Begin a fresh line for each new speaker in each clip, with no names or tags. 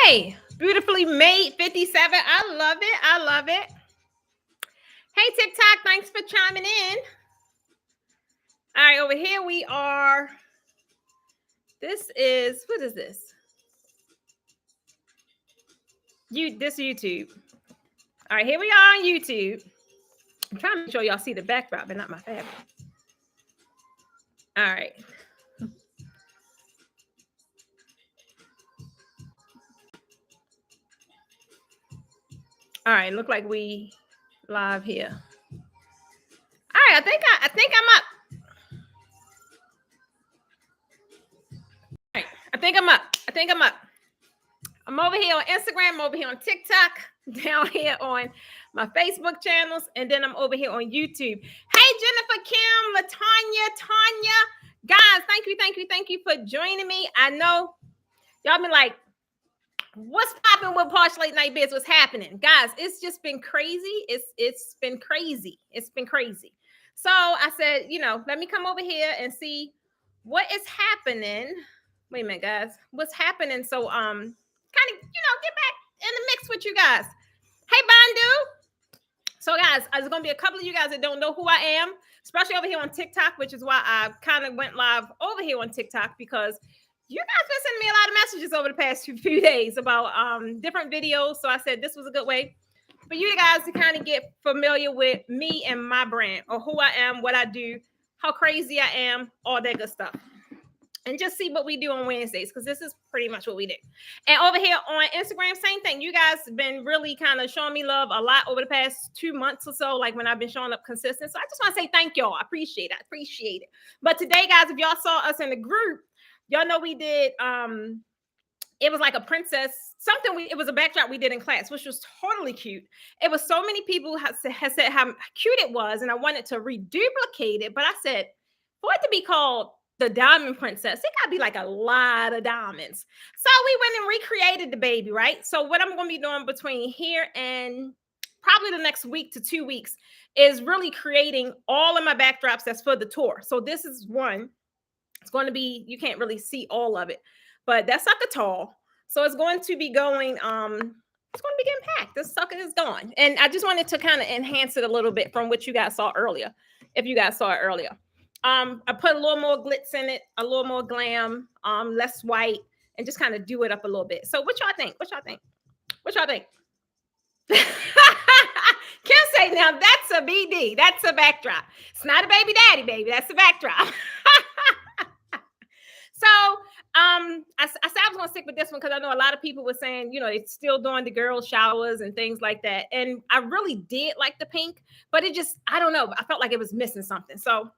Hey, beautifully made 57. I love it. I love it. Hey, TikTok, thanks for chiming in. All right, over here we are. This is, what is this? This YouTube. All right, here we are on YouTube. I'm trying to make sure y'all see the backdrop and not my fabric. All right. All right, look like we live here. All right, I think I'm up. All right, I think I'm up. I'm over here on Instagram, I'm over here on TikTok, down here on my Facebook channels, and then I'm over here on YouTube. Hey, Jennifer, Kim, LaTanya, Tanya. Guys, thank you for joining me. I know y'all been like, what's popping with Posh Late Night Biz? What's happening? Guys, it's just been crazy. It's been crazy. It's been crazy. So I said, let me come over here and see what is happening. Wait a minute, guys. What's happening? So kind of, get back in the mix with you guys. Hey, Bandu. So, guys, there's going to be a couple of you guys that don't know who I am, especially over here on TikTok, which is why I kind of went live over here on TikTok, because you guys been sending me a lot of messages over the past few days about different videos. So I said this was a good way for you guys to kind of get familiar with me and my brand, or who I am, what I do, how crazy I am, all that good stuff. And just see what we do on Wednesdays, because this is pretty much what we do. And over here on Instagram, same thing. You guys have been really kind of showing me love a lot over the past 2 months or so, like when I've been showing up consistent. So I just want to say thank y'all. I appreciate it. But today, guys, if y'all saw us in the group, y'all know we did, it was like a princess, it was a backdrop we did in class, which was totally cute. It was so many people have said how cute it was, and I wanted to reduplicate it. But I said, for it to be called the Diamond Princess, it gotta be like a lot of diamonds. So we went and recreated the baby, right? So what I'm gonna be doing between here and probably the next week to 2 weeks is really creating all of my backdrops that's for the tour. So this is one. It's going to be, you can't really see all of it, but that sucker tall. So it's going to be going, it's going to be getting packed. This sucker is gone. And I just wanted to kind of enhance it a little bit from what you guys saw earlier. If you guys saw it earlier. I put a little more glitz in it, a little more glam, less white, and just kind of do it up a little bit. So what y'all think? Kim say, now that's a BD. That's a backdrop. It's not a baby daddy, baby. That's a backdrop. So I said I was going to stick with this one because I know a lot of people were saying, they're still doing the girl showers and things like that. And I really did like the pink, but it just, I don't know. I felt like it was missing something. So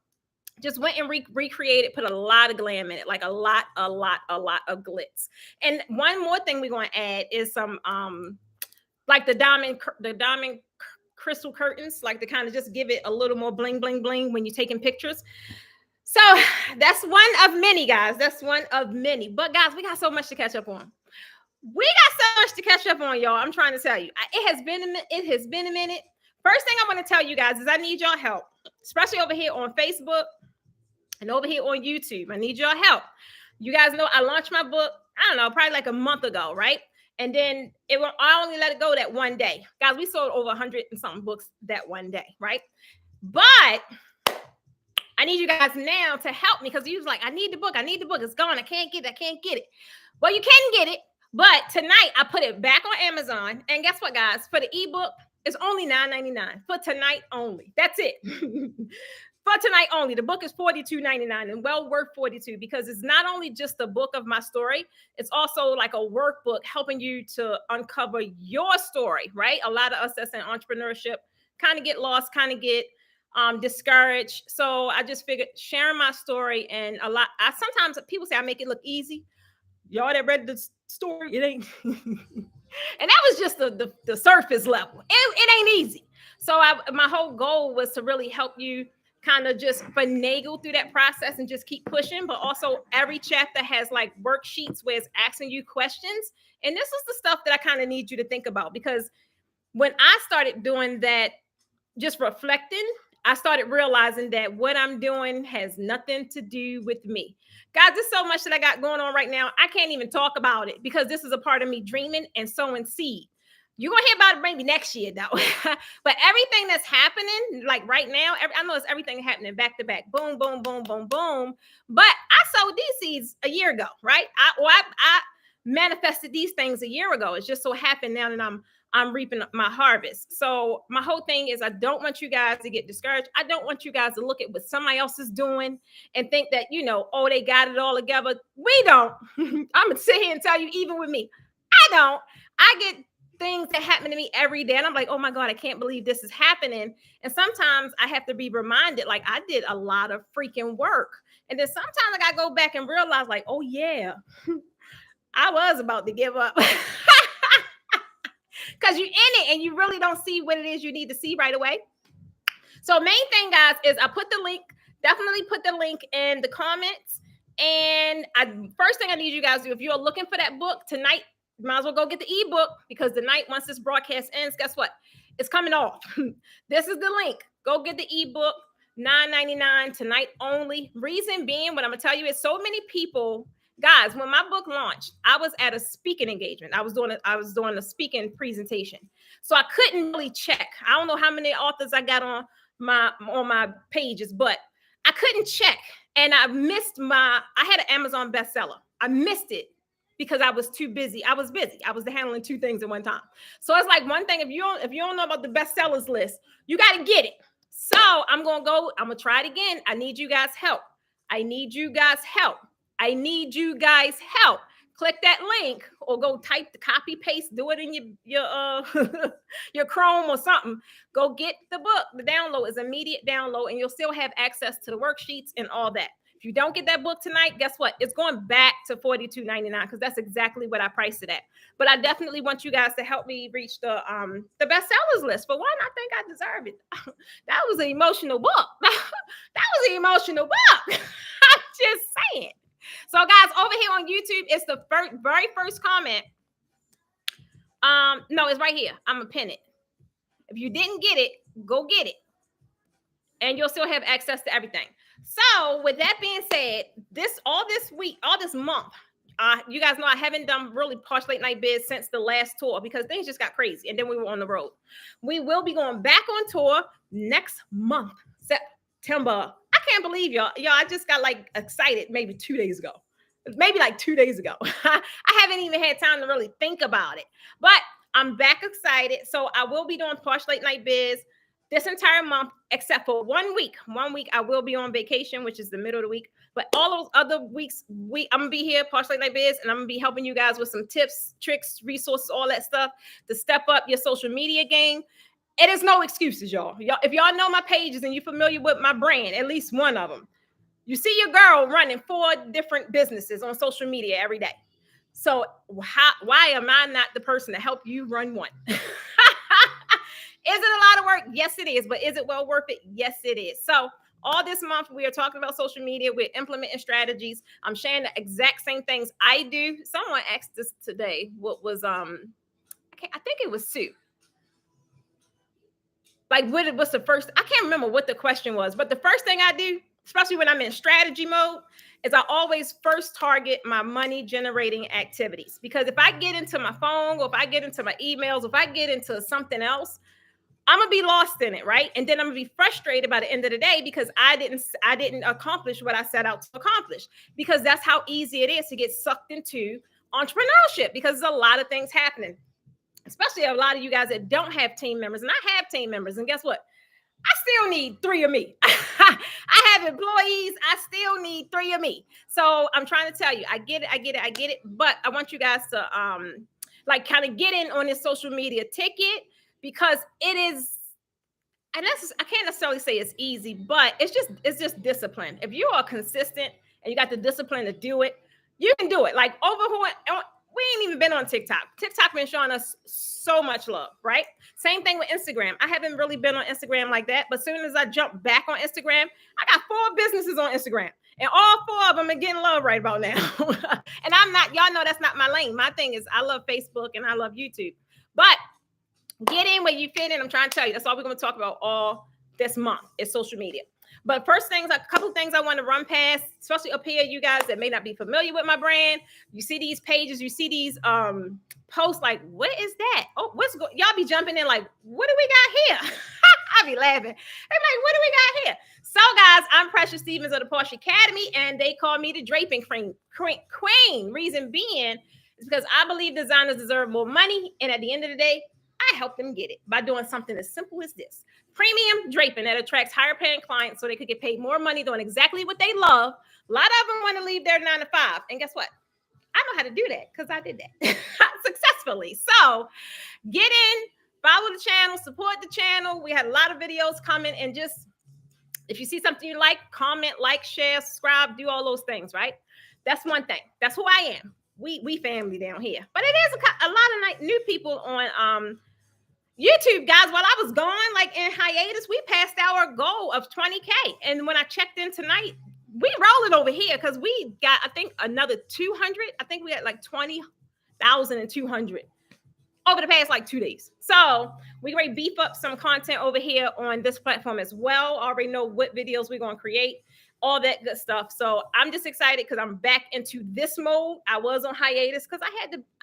just went and recreated, put a lot of glam in it, like a lot of glitz. And one more thing we're going to add is some, like the diamond crystal curtains, like to kind of just give it a little more bling when you're taking pictures. So that's one of many, guys. That's one of many. But guys, we got so much to catch up on. Y'all. I'm trying to tell you. It has been a minute. First thing I want to tell you guys is I need y'all help, especially over here on Facebook and over here on YouTube. I need y'all help. You guys know I launched my book, I don't know, probably like a month ago, right? And then I only let it go that one day. Guys, we sold over 100 and something books that one day, right? But I need you guys now to help me, because you was like, I need the book. It's gone. I can't get it. Well, you can get it. But tonight I put it back on Amazon. And guess what, guys? For the ebook, it's only $9.99 for tonight only. That's it. For tonight only. The book is $42.99 and well worth $42, because it's not only just the book of my story, it's also like a workbook helping you to uncover your story, right? A lot of us that's in entrepreneurship kind of get lost, kind of get discouraged. So I just figured sharing my story, and sometimes people say I make it look easy. Y'all that read the story, it ain't. And that was just the surface level. It ain't easy. So my whole goal was to really help you kind of just finagle through that process and just keep pushing. But also every chapter has like worksheets where it's asking you questions. And this is the stuff that I kind of need you to think about, because when I started doing that, just reflecting, I started realizing that what I'm doing has nothing to do with me. Guys, there's so much that I got going on right now. I can't even talk about it because this is a part of me dreaming and sowing seed. You're going to hear about it maybe next year, though. But everything that's happening, like right now, I know it's everything happening back to back. Boom, boom, boom, boom, boom. But I sowed these seeds a year ago, right? I manifested these things a year ago. It's just so happened now that I'm reaping my harvest. So my whole thing is I don't want you guys to get discouraged. I don't want you guys to look at what somebody else is doing and think that, oh, they got it all together. We don't. I'm going to sit here and tell you, even with me, I don't. I get things that happen to me every day. And I'm like, oh my God, I can't believe this is happening. And sometimes I have to be reminded, like I did a lot of freaking work. And then sometimes I got to go back and realize like, oh yeah, I was about to give up. Because you're in it and you really don't see what it is you need to see right away. So main thing, guys, is I put the link, definitely put the link in the comments. And first thing I need you guys to do, if you're looking for that book tonight, you might as well go get the ebook, because tonight, once this broadcast ends, guess what? It's coming off. This is the link. Go get the ebook, $9.99 tonight only. Reason being, what I'm going to tell you is so many people, guys, when my book launched, I was at a speaking engagement. I was doing a speaking presentation. So I couldn't really check. I don't know how many authors I got on my pages, but I couldn't check. And I had an Amazon bestseller. I missed it because I was too busy. I was busy. I was handling two things at one time. So it's like one thing, if you don't know about the bestsellers list, you got to get it. So I'm going to try it again. I need you guys' help. I need you guys' help. I need you guys' help. Click that link or go type the copy paste, do it in your Chrome or something. Go get the book. The download is immediate download, and you'll still have access to the worksheets and all that. If you don't get that book tonight, guess what? It's going back to $42.99 because that's exactly what I priced it at. But I definitely want you guys to help me reach the bestsellers list. For one, I think I deserve it. That was an emotional book. That was an emotional book. I'm just saying. So guys, over here on YouTube, it's the very first comment. No, it's right here. I'm gonna pin it. If you didn't get it, go get it. And you'll still have access to everything. So with that being said, all this month, you guys know I haven't done really Posh Late Night Biz since the last tour because things just got crazy. And then we were on the road. We will be going back on tour next month, September. I can't believe y'all. I just got like excited maybe 2 days ago. Maybe like 2 days ago. I haven't even had time to really think about it. But I'm back excited. So I will be doing Posh Late Night Biz this entire month, except for 1 week. 1 week I will be on vacation, which is the middle of the week. But all those other weeks, I'm going to be here, Posh Late Night Biz, and I'm going to be helping you guys with some tips, tricks, resources, all that stuff to step up your social media game. It is no excuses, y'all. If y'all know my pages and you're familiar with my brand, at least one of them, you see your girl running 4 different businesses on social media every day. So why am I not the person to help you run one? Is it a lot of work? Yes, it is. But is it well worth it? Yes, it is. So all this month, we are talking about social media. We're implementing strategies. I'm sharing the exact same things I do. Someone asked this today. What was, I think it was Sue. Like, what's the first? I can't remember what the question was. But the first thing I do, especially when I'm in strategy mode, is I always first target my money generating activities. Because if I get into my phone, or if I get into my emails, if I get into something else, I'm gonna be lost in it, right? And then I'm gonna be frustrated by the end of the day because I didn't accomplish what I set out to accomplish. Because that's how easy it is to get sucked into entrepreneurship, because there's a lot of things happening, especially a lot of you guys that don't have team members. And I have team members, and guess what? I still need 3 of me. I have employees. I still need 3 of me. So I'm trying to tell you, I get it. But I want you guys to kind of get in on this social media ticket, because it is, and I can't necessarily say it's easy, but it's just discipline. If you are consistent and you got the discipline to do it, you can do it. Like we ain't even been on TikTok. TikTok been showing us so much love, right? Same thing with Instagram. I haven't really been on Instagram like that, but as soon as I jump back on Instagram, I got 4 businesses on Instagram, and all 4 of them are getting love right about now. And y'all know that's not my lane. My thing is I love Facebook and I love YouTube, but get in where you fit in. I'm trying to tell you, that's all we're going to talk about all this month is social media. But first things, a couple things I want to run past, especially up here, you guys that may not be familiar with my brand. You see these pages, you see these posts like, what is that? Oh, y'all be jumping in like, what do we got here? I be laughing. I'm like, what do we got here? So guys, I'm Precious Stevens of the Posh Academy, and they call me the Draping Queen. Reason being is because I believe designers deserve more money, and at the end of the day, I help them get it by doing something as simple as this. Premium draping that attracts higher paying clients so they could get paid more money doing exactly what they love. A lot of them want to leave their 9 to 5. And guess what? I know how to do that because I did that successfully. So get in, follow the channel, support the channel. We had a lot of videos coming, and just if you see something you like, comment, like, share, subscribe, do all those things, right? That's one thing. That's who I am. We family down here. But it is a lot of new people on YouTube, guys. While I was gone, like in hiatus, we passed our goal of 20K. And when I checked in tonight, we rolling over here because we got, I think, another 200. I think we had like 20,200 over the past like 2 days. So we ready to beef up some content over here on this platform as well. Already know what videos we're going to create, all that good stuff. So I'm just excited because I'm back into this mode. I was on hiatus because I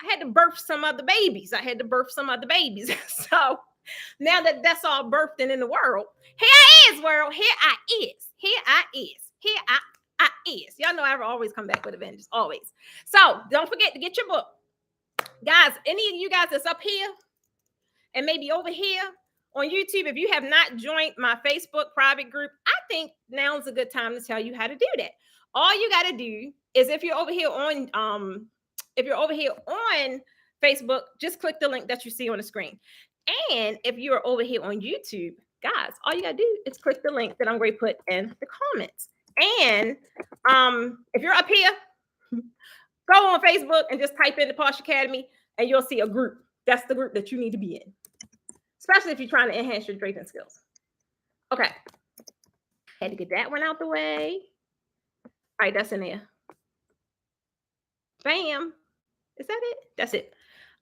had to birth some other babies. So now that that's all birthed and in the world, here I is, world. Here I is. Y'all know I always come back with a vengeance, always. So don't forget to get your book. Guys, any of you guys that's up here and maybe over here on YouTube, if you have not joined my Facebook private group, I think now is a good time to tell you how to do that. All you got to do is if you're over here on Facebook, just click the link that you see on the screen. And if you're over here on YouTube, guys, all you got to do is click the link that I'm going to put in the comments. And if you're up here, go on Facebook and just type in the Posh Academy and you'll see a group. That's the group that you need to be in, especially if you're trying to enhance your draping skills. Okay. Had to get that one out the way. All right, that's in there. Bam. Is that it? That's it.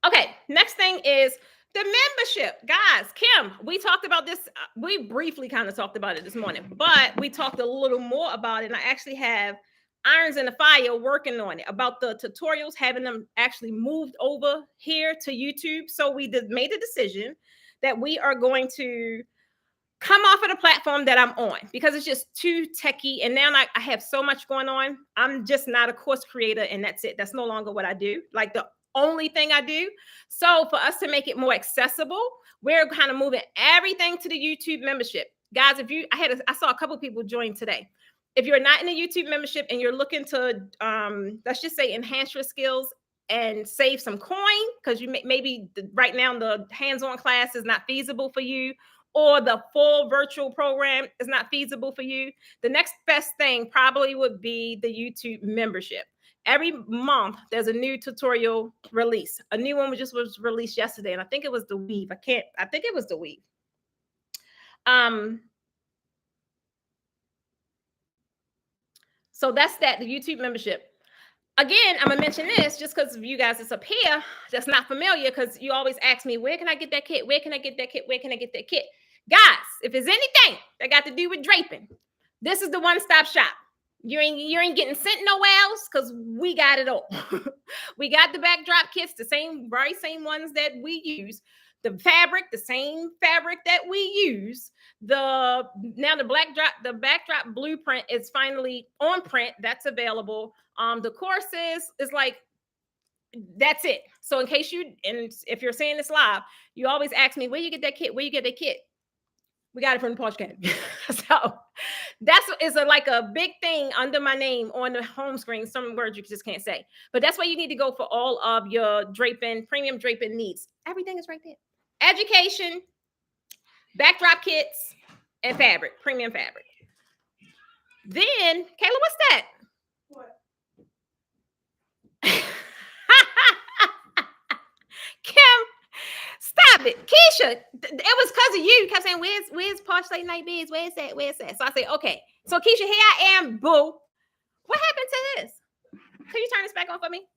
Okay, next thing is the membership. Guys, Kim, we talked about this. We briefly kind of talked about it this morning, but we talked a little more about it. And I actually have irons in the fire working on it about the tutorials, having them actually moved over here to YouTube. So we made a decision that we are going to come off of the platform that I'm on because it's just too techie. And now I have so much going on. I'm just not a course creator, and that's it. That's no longer what I do. Like the only thing I do. So for us to make it more accessible, we're kind of moving everything to the YouTube membership. Guys, I saw a couple of people join today. If you're not in a YouTube membership and you're looking to, let's just say, enhance your skills and save some coin, because maybe right now the hands-on class is not feasible for you, or the full virtual program is not feasible for you, the next best thing probably would be the YouTube membership. Every month, there's a new tutorial release. A new one was released yesterday, and I think it was the weave. I think it was the weave. So that's that, the YouTube membership. Again, I'm gonna mention this just because of you guys that's up here that's not familiar, because you always ask me, where can I get that kit? Where can I get that kit? Where can I get that kit? Guys, if there's anything that got to do with draping, this is the one-stop shop. You ain't getting sent nowhere else because we got it all. We got the backdrop kits, the very same ones that we use. The fabric, the same fabric that we use. The backdrop blueprint is finally on print. That's available. The courses is like, that's it. So in case if you're seeing this live, you always ask me, where you get that kit? Where you get that kit? We got it from the Posh Academy. So is like a big thing under my name on the home screen. Some words you just can't say. But that's why you need to go for all of your premium draping needs. Everything is right there. Education, backdrop kits, and fabric, premium fabric. Then, Kayla, what's that? What? Kim, stop it. Keisha, it was because of you. You kept saying, where's Posh Late Night Biz? Where's that? So I say, okay. So Keisha, here I am, boo. What happened to this? Can you turn this back on for me?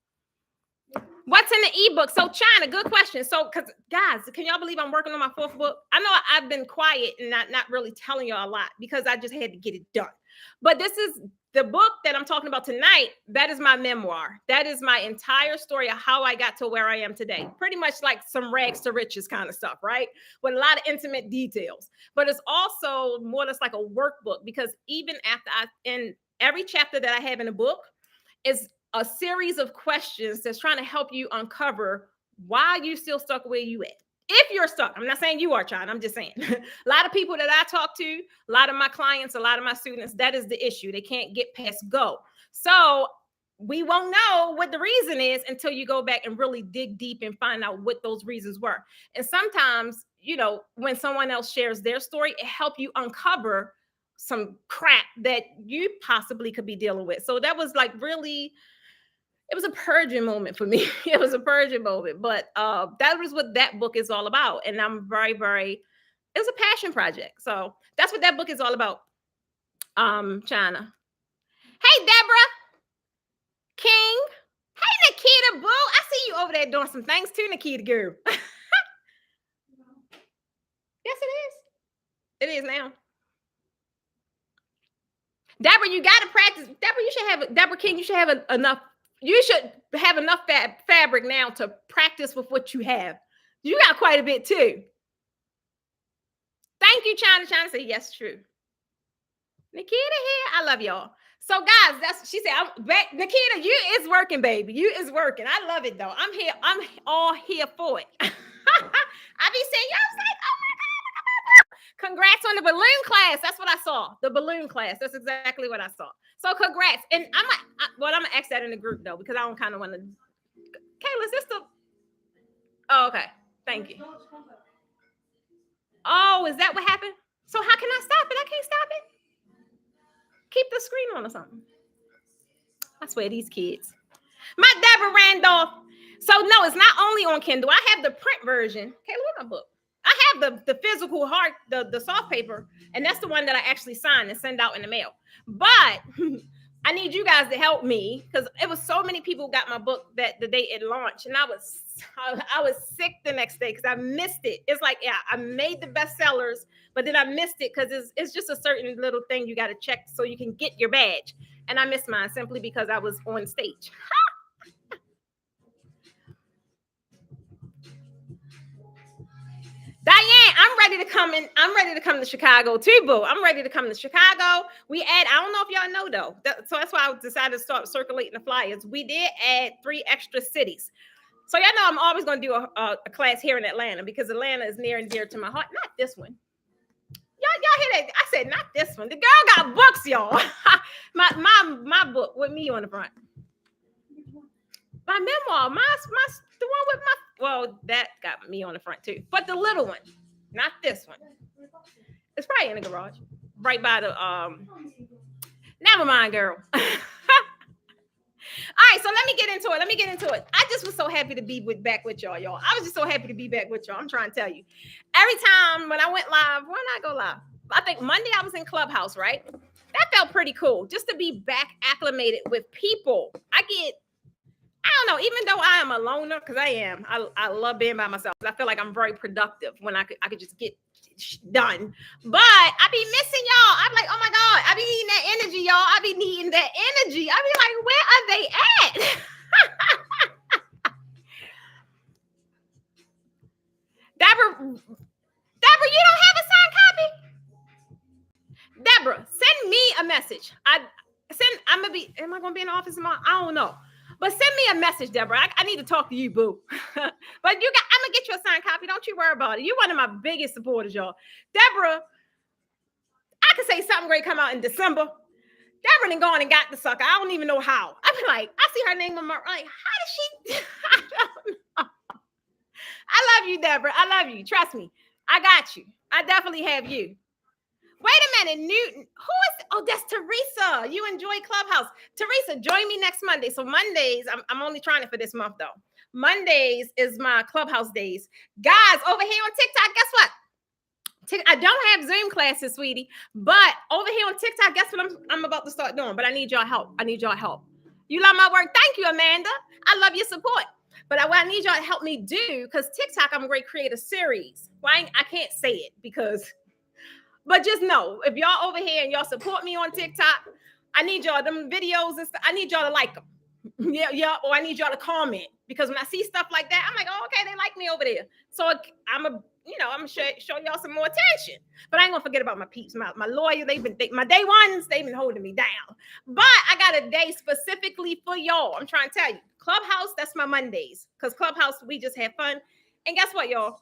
What's in the ebook? So China, good question. So, because guys, can y'all believe I'm working on my 4th book? I know I've been quiet and not really telling y'all a lot because I just had to get it done. But this is the book that I'm talking about tonight. That is my memoir. That is my entire story of how I got to where I am today. Pretty much like some rags to riches kind of stuff, right? With a lot of intimate details. But it's also more or less like a workbook, because even after in every chapter that I have in the book is a series of questions that's trying to help you uncover why you still stuck where you at. If you're stuck, I'm not saying you are, China. I'm just saying a lot of people that I talk to, a lot of my clients, a lot of my students, that is the issue. They can't get past go. So we won't know what the reason is until you go back and really dig deep and find out what those reasons were. And sometimes, you know, when someone else shares their story, it helps you uncover some crap that you possibly could be dealing with. So that was like really, it was a purging moment for me. It was a purging moment, but that was what that book is all about. And I'm very, very, it was a passion project. So that's what that book is all about. China. Hey, Deborah King. Hey, Nikita Boo. I see you over there doing some things too, Nikita girl. Yes, it is. It is now. Deborah, you got to practice. Deborah, you should have, Deborah King, you should have enough. You should have enough fabric now to practice with what you have. You got quite a bit too. Thank you, China. China say yes, true. Nikita here. I love y'all. So guys, that's, she said, Nikita, you is working, baby. You is working. I love it though. I'm here. I'm all here for it. I be saying, y'all like, oh my God. Congrats on the balloon class. That's what I saw. The balloon class. That's exactly what I saw. So congrats. And I'm gonna ask that in the group though, because I don't kind of want to. Kayla, is this the? Oh, okay. Thank you. Oh, is that what happened? So how can I stop it? I can't stop it. Keep the screen on or something. I swear, these kids. My Deborah Randolph. So no, it's not only on Kindle. I have the print version. Kayla, what's my book? I have the physical hard, the soft paper, and that's the one that I actually sign and send out in the mail. But I need you guys to help me, because it was so many people got my book that the day it launched, and I was sick the next day because I missed it. It's like, yeah, I made the bestsellers, but then I missed it because it's just a certain little thing you got to check so you can get your badge, and I missed mine simply because I was on stage. Diane, I'm ready to come in. I'm ready to come to Chicago too, boo. I'm ready to come to Chicago. I don't know if y'all know though. So that's why I decided to start circulating the flyers. We did add 3 extra cities. So y'all know I'm always going to do a class here in Atlanta because Atlanta is near and dear to my heart. Not this one. Y'all hear that? I said not this one. The girl got books, y'all. my book with me on the front. My memoir, the one with my, well, that got me on the front too. But the little one, not this one. It's probably in the garage, right by the never mind, girl. All right, so let me get into it. I just was so happy to be back with y'all. I was just so happy to be back with y'all. I'm trying to tell you. Every time when I went live, when I go live, I think Monday I was in Clubhouse, right? That felt pretty cool, just to be back acclimated with people. I don't know, even though I am a loner, because I am, I love being by myself. I feel like I'm very productive when I could just get done. But I be missing y'all. I'm like, oh my God, I be needing that energy, y'all. I be needing that energy. I be like, where are they at? Deborah, you don't have a signed copy? Deborah, send me a message. Am I gonna be in the office tomorrow? I don't know. But send me a message, Deborah. I need to talk to you, boo. But I'm gonna get you a signed copy. Don't you worry about it. You're one of my biggest supporters, y'all. Deborah, I could say something great come out in December. Deborah done gone and got the sucker. I don't even know how. I be like, I see her name on my, like, how did she? I don't know. I love you, Deborah. I love you. Trust me. I got you. I definitely have you. Wait a minute, Newton. Oh, that's Teresa. You enjoy Clubhouse. Teresa, join me next Monday. So Mondays, I'm only trying it for this month though. Mondays is my Clubhouse days. Guys, over here on TikTok, guess what? I don't have Zoom classes, sweetie, but over here on TikTok, guess what I'm about to start doing? But I need y'all help. You love my work. Thank you, Amanda. I love your support. But what I need y'all to help me do, because TikTok, I'm going to create a series. Well, I can't say it but just know, if y'all over here and y'all support me on TikTok, I need y'all, them videos and stuff, I need y'all to like them. Yeah, or I need y'all to comment, because when I see stuff like that, I'm like, oh, okay, they like me over there. So I'm gonna show y'all some more attention. But I ain't gonna forget about my peeps, my lawyer. My day ones, they've been holding me down. But I got a day specifically for y'all. I'm trying to tell you, Clubhouse, that's my Mondays, because Clubhouse, we just have fun. And guess what, y'all?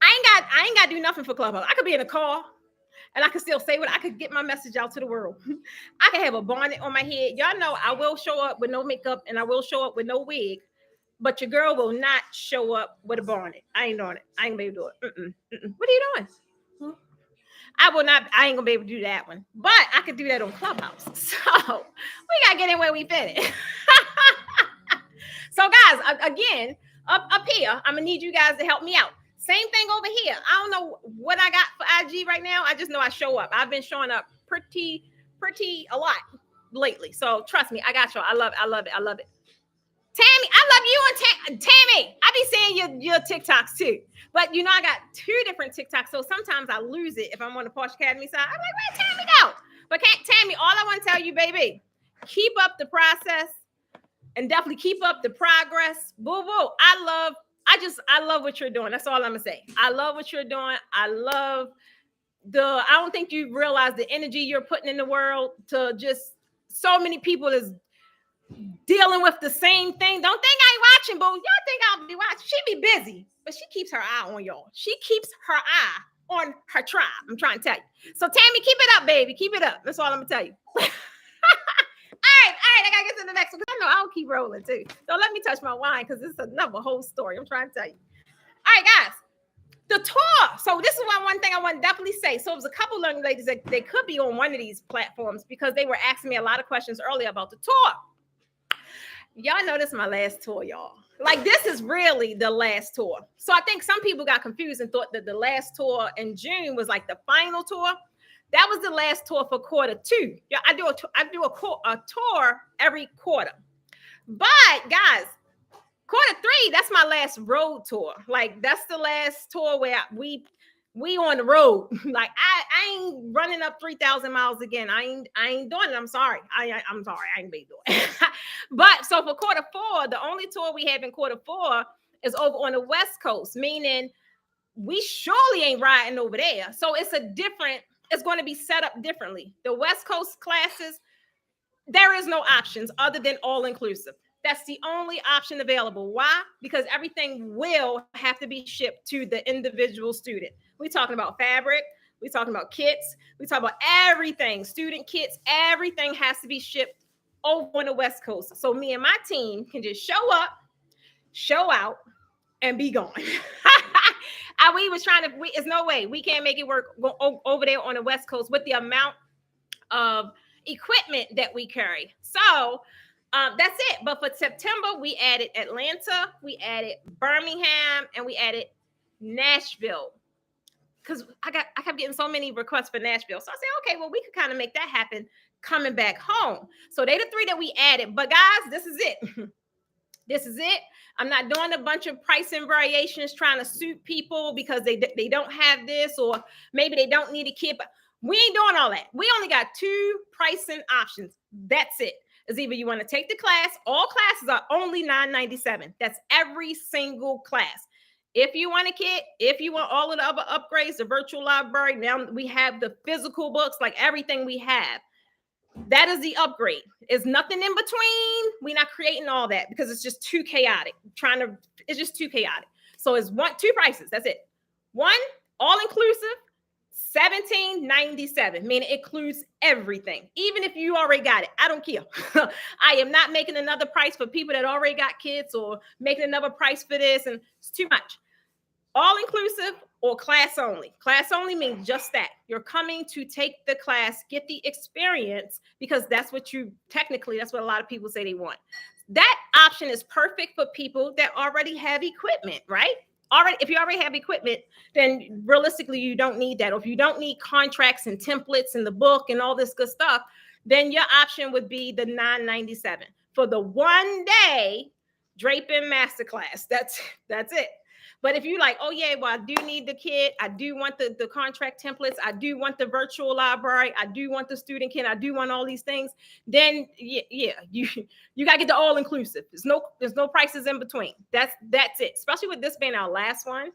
I ain't got to do nothing for Clubhouse. I could be in a car and I could still say what I could get my message out to the world. I can have a bonnet on my head. Y'all know I will show up with no makeup and I will show up with no wig, but your girl will not show up with a bonnet. I ain't doing it. I ain't gonna be able to do it. What are you doing? I will not. I ain't gonna be able to do that one, but I could do that on Clubhouse. So we gotta get in where we fit it. So guys, again, up here, I'm gonna need you guys to help me out. Same thing over here. I don't know what I got for IG right now. I just know I show up. I've been showing up pretty a lot lately. So trust me, I got y'all. I love it. Tammy, I love you and Tammy. I be seeing your TikToks too. But you know, I got 2 different TikToks. So sometimes I lose it if I'm on the Posh Academy side. I'm like, where'd Tammy go? But Tammy, all I want to tell you, baby, keep up the process and definitely keep up the progress. Boo boo. I love what you're doing. That's all I'm gonna say. I love what you're doing. I don't think you realize the energy you're putting in the world to just so many people is dealing with the same thing. Don't think I ain't watching, boo. Y'all think I'll be watching. She be busy, but she keeps her eye on y'all. She keeps her eye on her tribe. I'm trying to tell you. So Tammy, keep it up, baby. Keep it up. That's all I'm gonna tell you. All right, I gotta get to the next one, because I know I'll keep rolling too. Don't let me touch my wine, because this is another whole story. I'm trying to tell you. All right, guys, the tour. So this is one thing I want to definitely say. So it was a couple young ladies that they could be on one of these platforms, because they were asking me a lot of questions earlier about the tour. Y'all know this is my last tour, y'all. Like, this is really the last tour. So I think some people got confused and thought that the last tour in June was like the final tour. That was the last tour for Q2. Yeah, I do a tour every quarter. But guys, Q3, that's my last road tour. Like, that's the last tour where we on the road. Like, I ain't running up 3,000 miles again. I ain't doing it. I'm sorry. I'm sorry. I ain't be doing it. But so for Q4, the only tour we have in Q4 is over on the West Coast, meaning we surely ain't riding over there. So it's going to be set up differently. The West Coast classes, there is no options other than all inclusive. That's the only option available. Why? Because everything will have to be shipped to the individual student. We're talking about fabric. We're talking about kits. We talk about everything, student kits, everything has to be shipped over on the West Coast. So me and my team can just show up, show out, and be gone. There's no way we can't make it work over there on the West Coast with the amount of equipment that we carry. So that's it. But for September, we added Atlanta, we added Birmingham, and we added Nashville. Because I kept getting so many requests for Nashville. So I said, okay, well, we could kind of make that happen coming back home. So they the 3 that we added. But guys, this is it. This is it. I'm not doing a bunch of pricing variations trying to suit people because they don't have this, or maybe they don't need a kit. But we ain't doing all that. We only got 2 pricing options. That's it. It's either you want to take the class. All classes are only $9.97. That's every single class. If you want a kit, if you want all of the other upgrades, the virtual library, now we have the physical books, like everything we have. That is the upgrade. It's nothing in between. We're not creating all that because it's just too chaotic. It's just too chaotic. So it's 2 prices. That's it. One, all inclusive, $17.97, meaning it includes everything. Even if you already got it, I don't care. I am not making another price for people that already got kids, or making another price for this, and it's too much. All inclusive or class only. Class only means just that. You're coming to take the class, get the experience, because that's what that's what a lot of people say they want. That option is perfect for people that already have equipment, right? If you already have equipment, then realistically, you don't need that. Or if you don't need contracts and templates and the book and all this good stuff, then your option would be the $9.97 for the 1 day Draping masterclass. That's it. But if you like, oh yeah, well, I do need the kit. I do want the contract templates. I do want the virtual library. I do want the student kit. I do want all these things. Then yeah, you gotta get the all inclusive. There's no prices in between. That's it. Especially with this being our last one.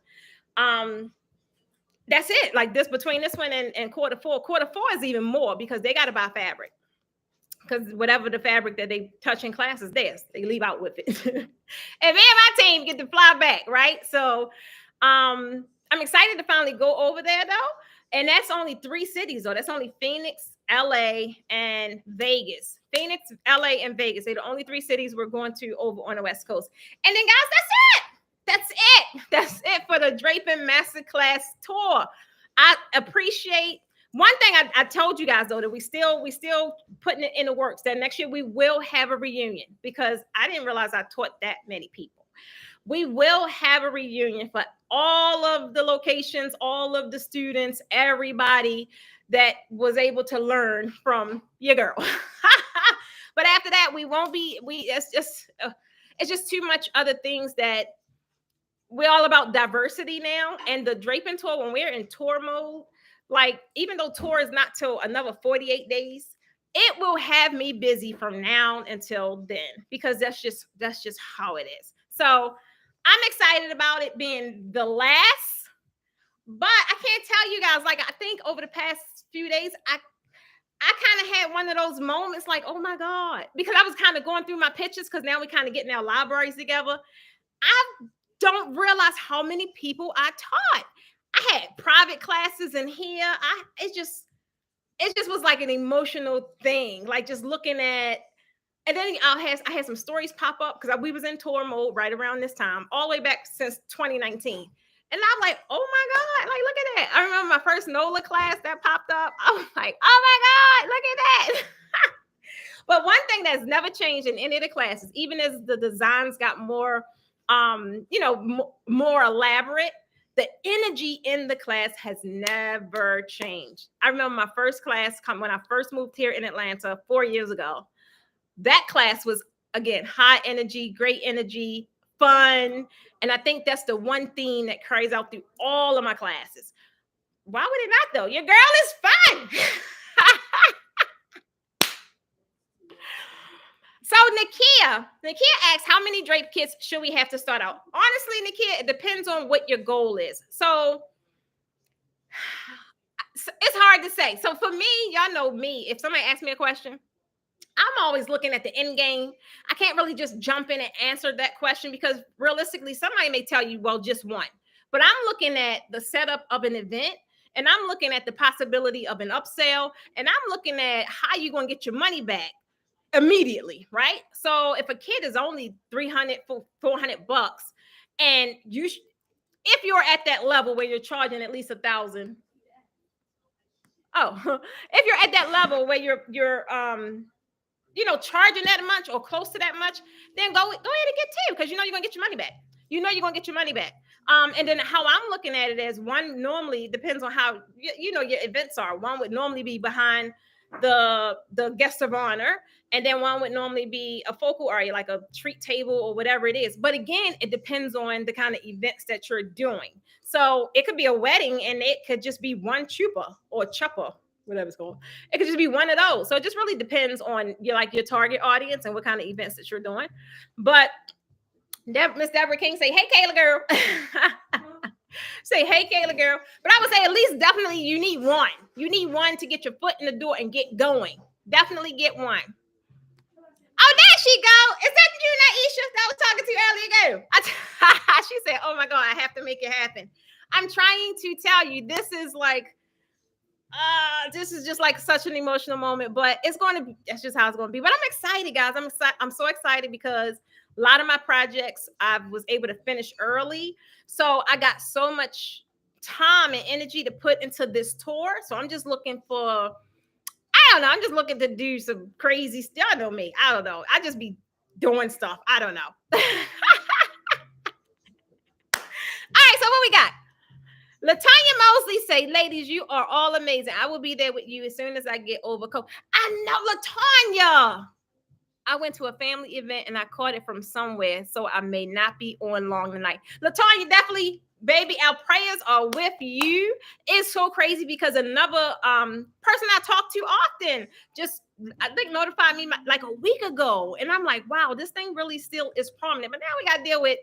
That's it. Like this between this one and quarter four. Quarter four is even more because they got to buy fabric. Because whatever the fabric that they touch in class is theirs. They leave out with it. And me and my team get to fly back, right? So I'm excited to finally go over there though. And that's only 3 cities though. That's only Phoenix, LA, and Vegas. Phoenix, LA, and Vegas. They're the only 3 cities we're going to over on the West Coast. And then guys, that's it for the Draping Masterclass tour. I appreciate one thing I told you guys though, that we still putting it in the works that next year we will have a reunion, because I didn't realize I taught that many people. We will have a reunion for all of the locations, all of the students, everybody that was able to learn from your girl. But after that, we won't be, it's just too much other things that we're all about diversity now. And the Draping tour, when we're in tour mode, like even though tour is not till another 48 days, it will have me busy from now until then, because that's just how it is. So I'm excited about it being the last, but I can't tell you guys, like I think over the past few days, I kind of had one of those moments like, oh my God, because I was kind of going through my pictures, because now we're kind of getting our libraries together. I don't realize how many people I taught. I had private classes in here. It just was like an emotional thing, like just looking at, and then I had some stories pop up because we was in tour mode right around this time, all the way back since 2019. And I'm like, oh my God, like look at that. I remember my first NOLA class that popped up. I was like, oh my God, look at that. But one thing that's never changed in any of the classes, even as the designs got more more elaborate, the energy in the class has never changed. I remember my first class when I first moved here in Atlanta 4 years ago. That class was, again, high energy, great energy, fun. And I think that's the one theme that carries out through all of my classes. Why would it not though? Your girl is fun. So Nakia asks, how many drape kits should we have to start out? Honestly, Nakia, it depends on what your goal is. So it's hard to say. So for me, y'all know me. If somebody asks me a question, I'm always looking at the end game. I can't really just jump in and answer that question, because realistically, somebody may tell you, well, just one. But I'm looking at the setup of an event, and I'm looking at the possibility of an upsell, and I'm looking at how you're going to get your money back immediately, right? So if a kid is only $300, $400, and if you're at that level where you're charging at least $1,000, if you're at that level where you're charging that much or close to that much, then go ahead and get 2, because you're gonna get your money back. You're gonna get your money back. And then how I'm looking at it is, one normally depends on how your events are. One would normally be behind the guest of honor, and then one would normally be a focal area, like a treat table or whatever it is. But again, it depends on the kind of events that you're doing. So it could be a wedding, and it could just be one chupa or chuppa, whatever it's called. It could just be one of those. So it just really depends on your target audience and what kind of events that you're doing. But Miss Deborah King say, hey, Kayla girl. Say, hey, Kayla girl. But I would say at least definitely you need one. You need one to get your foot in the door and get going. Definitely get one. Oh, there she go. Is that you, Naisha, that I was talking to earlier ago? She said, oh my God, I have to make it happen. I'm trying to tell you, this is just like such an emotional moment, but that's just how it's going to be. But I'm excited, guys. I'm so excited because a lot of my projects I was able to finish early. So I got so much time and energy to put into this tour. So I'm just looking for, I don't know. I'm just looking to do some crazy stuff. Y'all know me. I don't know. I just be doing stuff. I don't know. All right. So what we got? Latanya Mosley say, ladies, you are all amazing. I will be there with you as soon as I get over COVID. I know, Latanya. I went to a family event and I caught it from somewhere, so I may not be on long tonight. LaTanya, definitely, baby, our prayers are with you. It's so crazy because another person I talk to often just, I think, notified me like a week ago, and I'm like, wow, this thing really still is prominent. But now we got to deal with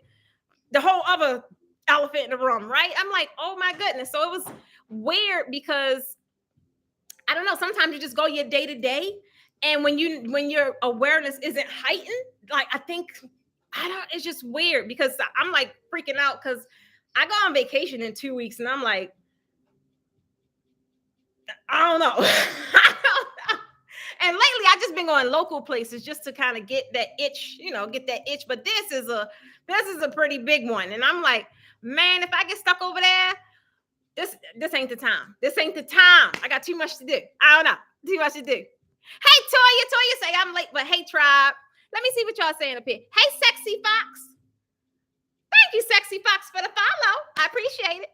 the whole other elephant in the room, right? I'm like, oh my goodness. So it was weird because I don't know. Sometimes you just go your day to day, and when your awareness isn't heightened, like I think I don't. It's just weird because I'm like freaking out because I go on vacation in 2 weeks, and I'm like, I don't know. I don't know. And lately, I've just been going local places just to kind of get that itch, get that itch. But this is a pretty big one, and I'm like, man, if I get stuck over there, this ain't the time. This ain't the time. I got too much to do. I don't know. Too much to do. Hey, Toya say I'm late, but hey, tribe. Let me see what y'all saying up here. Hey, Sexy Fox. Thank you, Sexy Fox, for the follow. I appreciate it.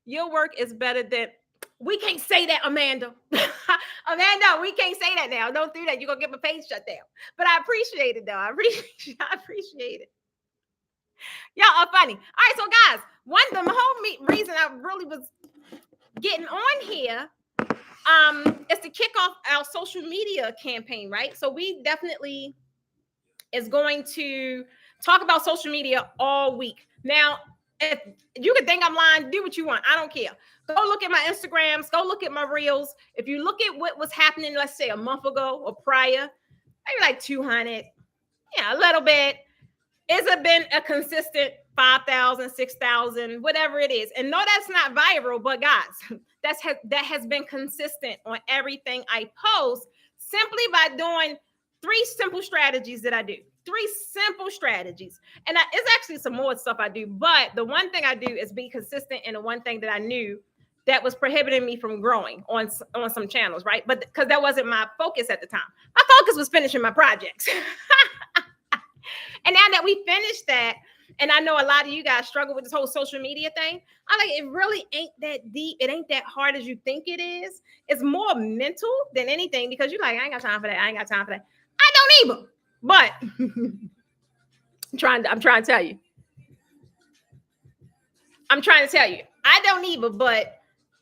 Your work is better than... We can't say that, Amanda. Amanda, we can't say that now. Don't do that. You're going to get my page shut down. But I appreciate it, though. I appreciate it. Y'all are funny. All right, so guys, the whole reason I really was getting on here is to kick off our social media campaign, right? So we definitely is going to talk about social media all week. Now, if you could think I'm lying, do what you want. I don't care. Go look at my Instagrams. Go look at my reels. If you look at what was happening, let's say a month ago or prior, maybe like 200, a little bit. It's been a consistent 5,000, 6,000, whatever it is. And no, that's not viral, but guys, that has been consistent on everything I post simply by doing 3 simple strategies that I do. 3 simple strategies. And it's actually some more stuff I do, but the one thing I do is be consistent in the one thing that I knew that was prohibiting me from growing on some channels, right? But because that wasn't my focus at the time. My focus was finishing my projects. And now that we finished that, and I know a lot of you guys struggle with this whole social media thing, I'm like, it really ain't that deep. It ain't that hard as you think it is. It's more mental than anything because you're like, I ain't got time for that. I ain't got time for that. I don't either. But I'm trying to tell you. I don't either, but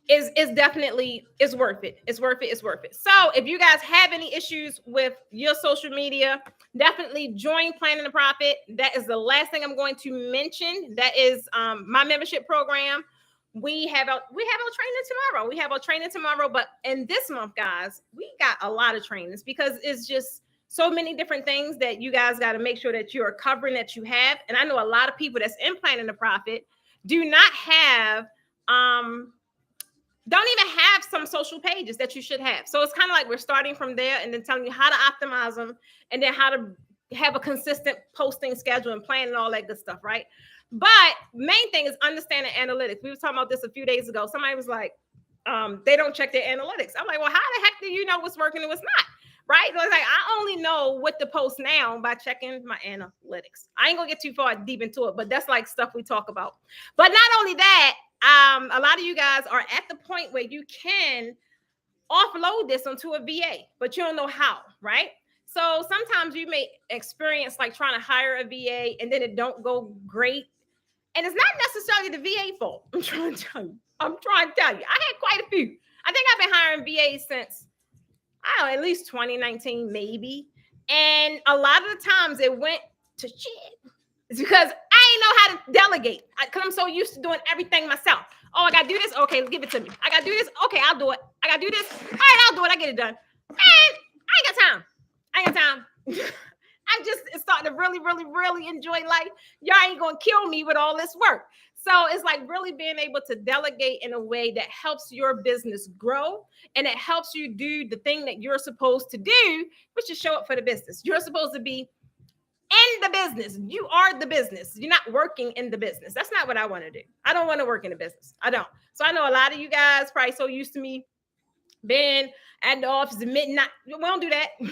it's definitely worth it. It's worth it. So if you guys have any issues with your social media, definitely join Planning to Profit. That is the last thing I'm going to mention. That is my membership program. We have our training tomorrow. But in this month, guys, we got a lot of trainings because it's just so many different things that you guys got to make sure that you are covering, that you have. And I know a lot of people that's in Planning to Profit do not have don't even have some social pages that you should have. So it's kind of like we're starting from there and then telling you how to optimize them and then how to have a consistent posting schedule and plan and all that good stuff, right? But main thing is understanding analytics. We were talking about this a few days ago. Somebody was like, they don't check their analytics. I'm like, well, how the heck do you know what's working and what's not? Right? So it's like, I only know what to post now by checking my analytics. I ain't gonna get too far deep into it, but that's like stuff we talk about. But not only that, a lot of you guys are at the point where you can offload this onto a VA, but you don't know how, right? So sometimes you may experience like trying to hire a VA and then it don't go great. And it's not necessarily the VA fault. I'm trying to tell you. I had quite a few. I think I've been hiring VAs since, I don't know, at least 2019, maybe. And a lot of the times it went to shit. It's because I ain't know how to delegate because I'm so used to doing everything myself. Oh, I got to do this? Okay, give it to me. I got to do this? Okay, I'll do it. I got to do this? All right, I'll do it. I get it done. Man, I ain't got time. I'm just starting to really, really, really enjoy life. Y'all ain't going to kill me with all this work. So it's like really being able to delegate in a way that helps your business grow and it helps you do the thing that you're supposed to do, which is show up for the business. You're supposed to be in the business. You are the business. You're not working in the business. That's not what I want to do. I don't want to work in the business. I don't. So I know a lot of you guys probably so used to me being at the office at midnight. We don't do that. We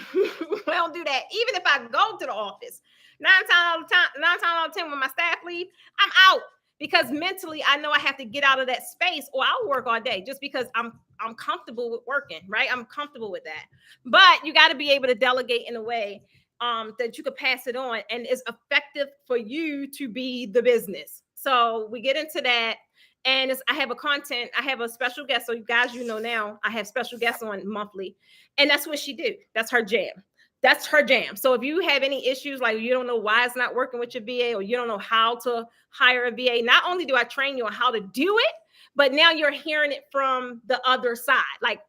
don't do that. Even if I go to the office, 9 times out of 10 when my staff leave, I'm out because mentally I know I have to get out of that space or I'll work all day just because I'm comfortable with working, right? I'm comfortable with that. But you got to be able to delegate in a way that you could pass it on and is effective for you to be the business. So we get into that. And I have a special guest. So you guys, now I have special guests on monthly. And that's what she do. That's her jam. That's her jam. So if you have any issues, like you don't know why it's not working with your VA, or you don't know how to hire a VA, not only do I train you on how to do it, but now you're hearing it from the other side. Like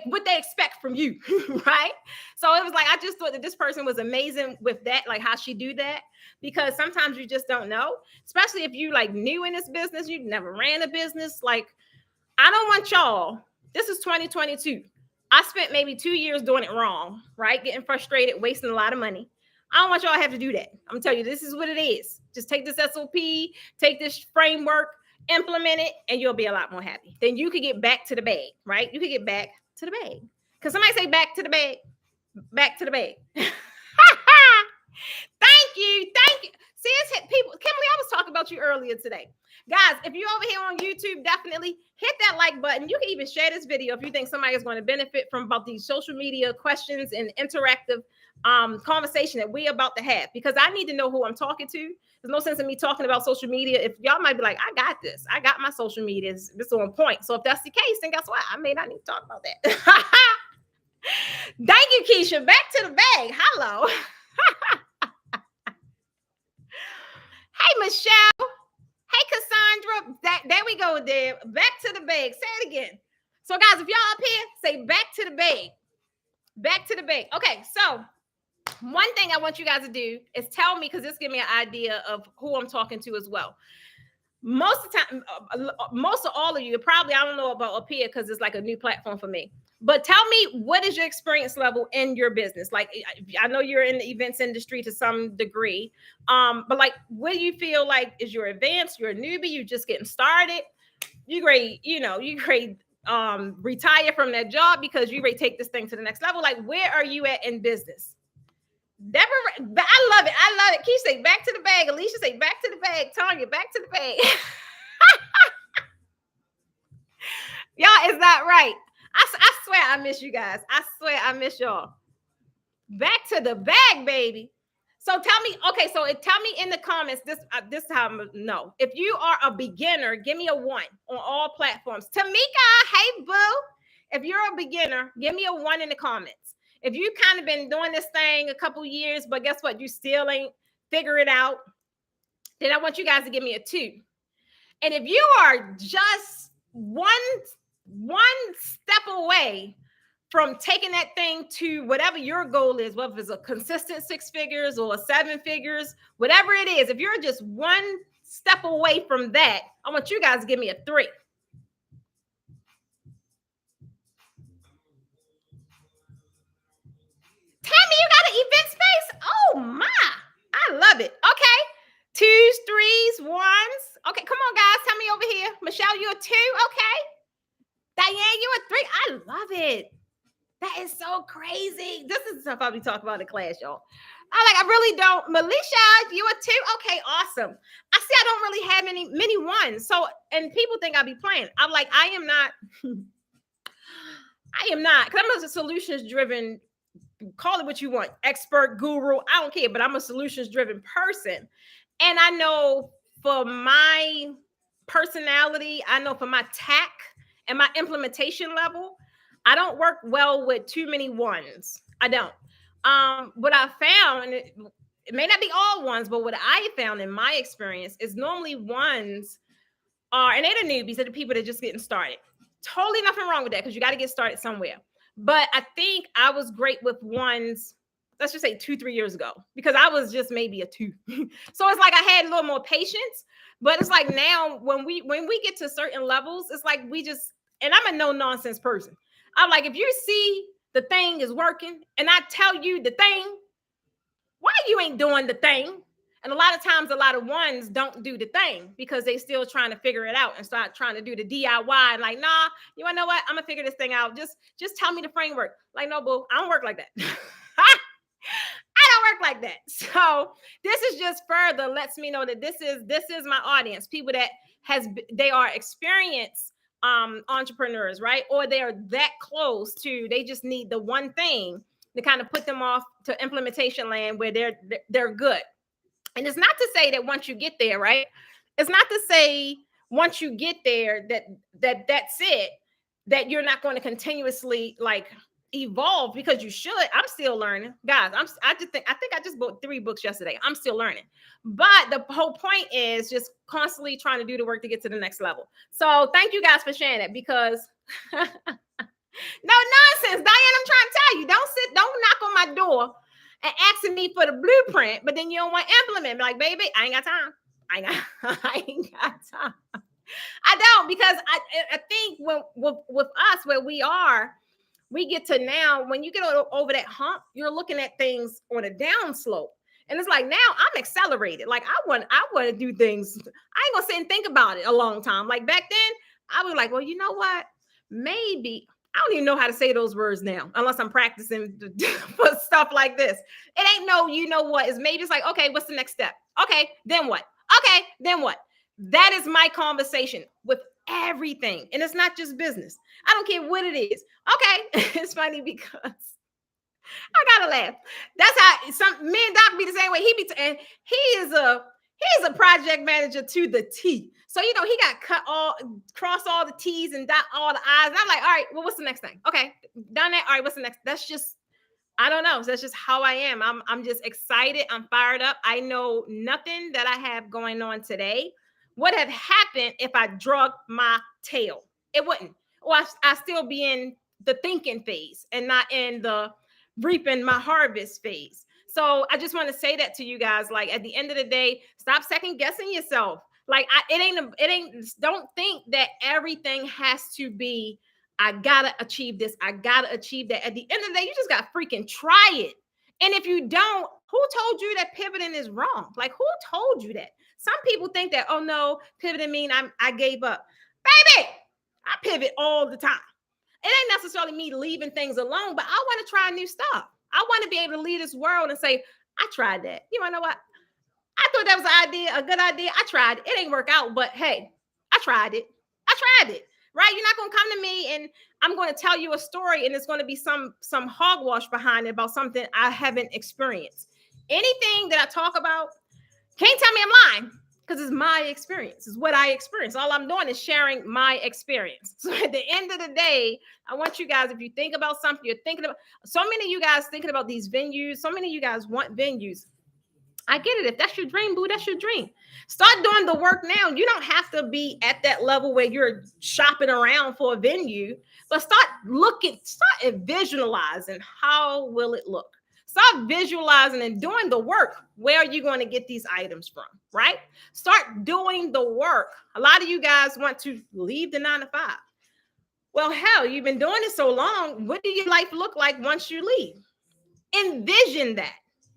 what they expect from you, right? So it was like, I just thought that this person was amazing with that, like how she do that, because sometimes you just don't know, especially if you like new in this business, you never ran a business. Like, I don't want y'all, this is 2022. I spent maybe 2 years doing it wrong, right? Getting frustrated, wasting a lot of money. I don't want y'all to have to do that. I'm telling you, this is what it is. Just take this SOP, take this framework, implement it, and you'll be a lot more happy. Then you could get back to the bag, right? You could get back to the bag. Can somebody say back to the bag? Back to the bag. Thank you. Thank you. See, it's hit people. Kimberly, I was talking about you earlier today. Guys, if you're over here on YouTube, definitely hit that like button. You can even share this video if you think somebody is going to benefit from about these social media questions and interactive conversation that we're about to have, because I need to know who I'm talking to. There's no sense in me talking about social media if y'all might be like, I got this. I got my social media. It's on point. So if that's the case, then guess what? I may not need to talk about that. Thank you, Keisha. Back to the bag. Hello. Hey, Michelle. Hey, Cassandra. There we go, Deb. Back to the bag. Say it again. So, guys, if y'all up here, say back to the bag. Back to the bag. Okay, so one thing I want you guys to do is tell me, because this gives me an idea of who I'm talking to as well. Most of the time, most of all of you, probably, I don't know about up here because it's like a new platform for me. But tell me, what is your experience level in your business? Like, I know you're in the events industry to some degree, but like, what do you feel like is your advanced? You're a newbie. You're just getting started. You grade, retire from that job because you ready to take this thing to the next level. Like, where are you at in business? Deborah, I love it. I love it. Keisha say back to the bag. Alicia say back to the bag. Tanya, back to the bag. Y'all, is that right? I swear I miss you guys. I swear I miss y'all. Back to the bag, baby. So tell me, okay, so tell me in the comments, this time, no. If you are a beginner, give me a 1 on all platforms. Tamika, hey, boo. If you're a beginner, give me a 1 in the comments. If you kind of been doing this thing a couple years, but guess what? You still ain't figure it out, then I want you guys to give me a 2. And if you are just one step away from taking that thing to whatever your goal is, whether it's a consistent 6 figures or 7 figures, whatever it is, if you're just 1 step away from that, I want you guys to give me a 3. Tammy, you got an event space? Oh my, I love it. Okay. 2s, 3s, 1s. Okay, come on, guys. Tell me over here. Michelle, you a 2? Okay. Diane, you a 3? I love it. That is so crazy. This is stuff I'll be talking about in class, y'all. I really don't. Militia, you a 2? Okay, awesome. I see I don't really have many 1s. So, and people think I'll be playing. I'm like, I am not. I am not. Because I'm a solutions-driven, call it what you want, expert, guru, I don't care, but I'm a solutions-driven person. And I know for my personality, I know for my tact and my implementation level, I don't work well with too many 1s. I don't. What I found, and it may not be all 1s, but what I found in my experience is normally 1s are, and they're the newbies, they're the people that are just getting started. Totally nothing wrong with that, because you got to get started somewhere. But I think I was great with 1s, let's just say 2-3 years ago, because I was just maybe a 2. So it's like I had a little more patience. But it's like now when we get to certain levels, it's like we just, and I'm a no nonsense person. I'm like, if you see the thing is working and I tell you the thing, why you ain't doing the thing? And a lot of times, a lot of 1s don't do the thing because they still trying to figure it out and start trying to do the DIY and like, nah, you want to know what? I'm gonna figure this thing out. Just tell me the framework. Like, no, boo, I don't work like that. I don't work like that. So this is just further lets me know that this is my audience, people that they are experienced entrepreneurs, right? Or they are that close to, they just need the one thing. to kind of put them off to implementation land where they're good. And it's not to say that once you get there, right? It's not to say once you get there that's it, that you're not going to continuously like evolve, because you should. I'm still learning, guys. I think I just bought 3 books yesterday. I'm still learning, but the whole point is just constantly trying to do the work to get to the next level. So thank you guys for sharing it, because no nonsense, Diane. I'm trying to tell you, don't knock on my door and asking me for the blueprint, but then you don't want to implement. Be like, baby, I ain't got time. I ain't got time. I don't, because I think with us, where we are, we get to now, when you get over that hump, you're looking at things on a down slope. And it's like, now I'm accelerated. Like I want to do things. I ain't gonna sit and think about it a long time. Like back then, I was like, well, you know what? Maybe I don't even know how to say those words now, unless I'm practicing for stuff like this. It ain't no, you know what? It's maybe it's like, okay, what's the next step? Okay, then what? Okay, then what? That is my conversation with everything. And it's not just business. I don't care what it is. Okay. It's funny because I gotta laugh. That's how me and Doc be the same way. And he's a project manager to the T. So he got cross all the T's and dot all the I's. And I'm like, all right, well, what's the next thing? Okay, done that. All right, what's the next? That's just, I don't know. That's just how I am. I'm just excited. I'm fired up. I know nothing that I have going on today would have happened if I drug my tail. It wouldn't. Or I still be in the thinking phase and not in the reaping my harvest phase. So I just want to say that to you guys. Like at the end of the day, stop second guessing yourself. Like don't think that everything has to be, I gotta achieve this, I gotta achieve that. At the end of the day, you just gotta freaking try it. And if you don't, who told you that pivoting is wrong? Like who told you that? Some people think that, oh no, pivoting mean I gave up. Baby, I pivot all the time. It ain't necessarily me leaving things alone, but I want to try new stuff. I want to be able to leave this world and say, I tried that. You want to know what? I thought that was an idea, a good idea. I tried it. It ain't work out, but hey, I tried it. I tried it. Right? You're not going to come to me and I'm going to tell you a story and it's going to be some hogwash behind it about something I haven't experienced. Anything that I talk about, can't tell me I'm lying, because it's my experience. It's what I experienced. All I'm doing is sharing my experience. So at the end of the day, I want you guys, if you think about something, you're thinking about, so many of you guys thinking about these venues, so many of you guys want venues. I get it. If that's your dream, boo, that's your dream. Start doing the work now. You don't have to be at that level where you're shopping around for a venue, but start visualizing how will it look. Start visualizing and doing the work. Where are you going to get these items from, right? Start doing the work. A lot of you guys want to leave the 9 to 5. Well, hell, you've been doing it so long. What do your life look like once you leave? Envision that.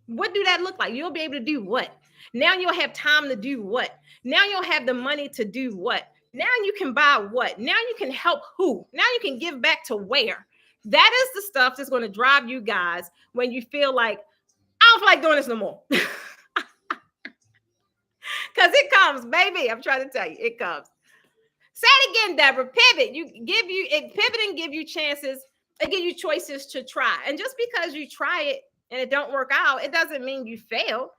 What do that look like? You'll be able to do what? Now you'll have time to do what? Now you'll have the money to do what? Now you can buy what? Now you can help who? Now you can give back to where? That is the stuff that's going to drive you guys when you feel like, I don't feel like doing this no more. Because it comes, baby. I'm trying to tell you, it comes. Say it again, Deborah. Pivot. Pivoting give you chances. It give you choices to try. And just because you try it and it don't work out, it doesn't mean you failed.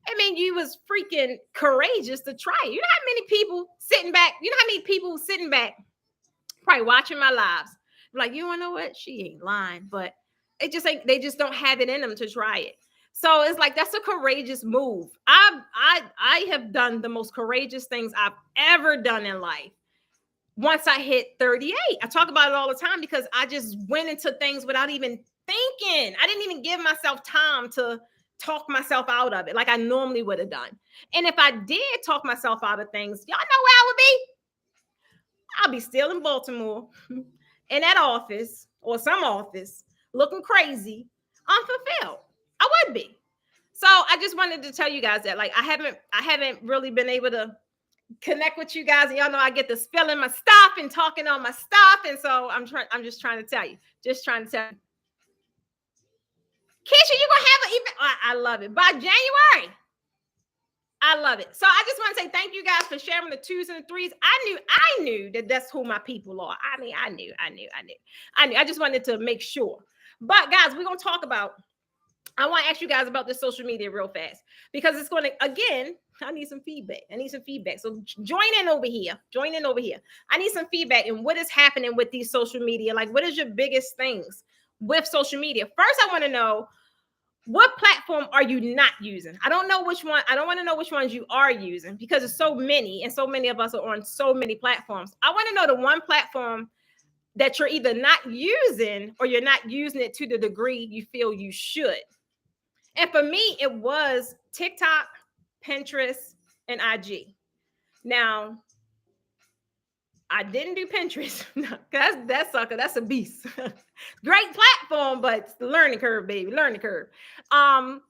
I mean, you was freaking courageous to try it. You know how many people sitting back, probably watching my lives, like, you want to know what? She ain't lying, but they just don't have it in them to try it. So it's like, that's a courageous move. I have done the most courageous things I've ever done in life. Once I hit 38, I talk about it all the time because I just went into things without even thinking. I didn't even give myself time to talk myself out of it like I normally would have done. And if I did talk myself out of things, y'all know where I would be? I'll be still in Baltimore in that office or some office looking crazy, unfulfilled. I would be. So I just wanted to tell you guys that, like, I haven't really been able to connect with you guys, and y'all know I get to spilling my stuff and talking on my stuff, and so I'm just trying to tell you. Keisha, you gonna have an event? I love it by January. I love it. So I just want to say thank you guys for sharing the 2s and the 3s. I knew that that's who my people are. I mean, I knew. I just wanted to make sure. But guys, we're going to talk about, I want to ask you guys about this social media real fast, because it's going to, again, I need some feedback. So join in over here. I need some feedback in what is happening with these social media. Like, what is your biggest things with social media? First, I want to know, what platform are you not using? I don't know which one. I don't want to know which ones you are using, because there's so many, and so many of us are on so many platforms. I want to know the one platform that you're either not using, or you're not using it to the degree you feel you should. And for me, it was TikTok, Pinterest, and IG. Now, I didn't do Pinterest. That sucker, that's a beast. Great platform, but it's the learning curve, baby. Learning curve. And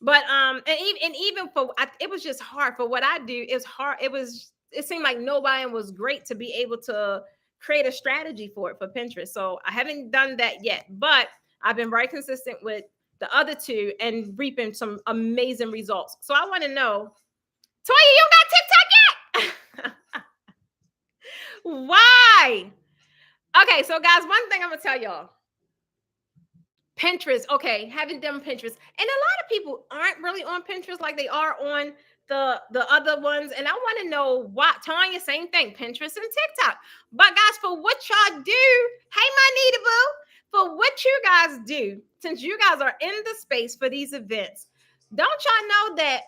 even for it was just hard for what I do. It's hard. It seemed like nobody was great to be able to create a strategy for it for Pinterest. So I haven't done that yet, but I've been very consistent with the other two and reaping some amazing results. So I want to know, Toya, you got TikTok yet? Why? Okay, so guys, one thing I'm gonna tell y'all. Pinterest, okay, haven't done Pinterest. And a lot of people aren't really on Pinterest like they are on the other ones. And I want to know why. Tanya, same thing, Pinterest and TikTok. But guys, for what y'all do, hey, my Nita Boo, for what you guys do, since you guys are in the space for these events, don't y'all know that,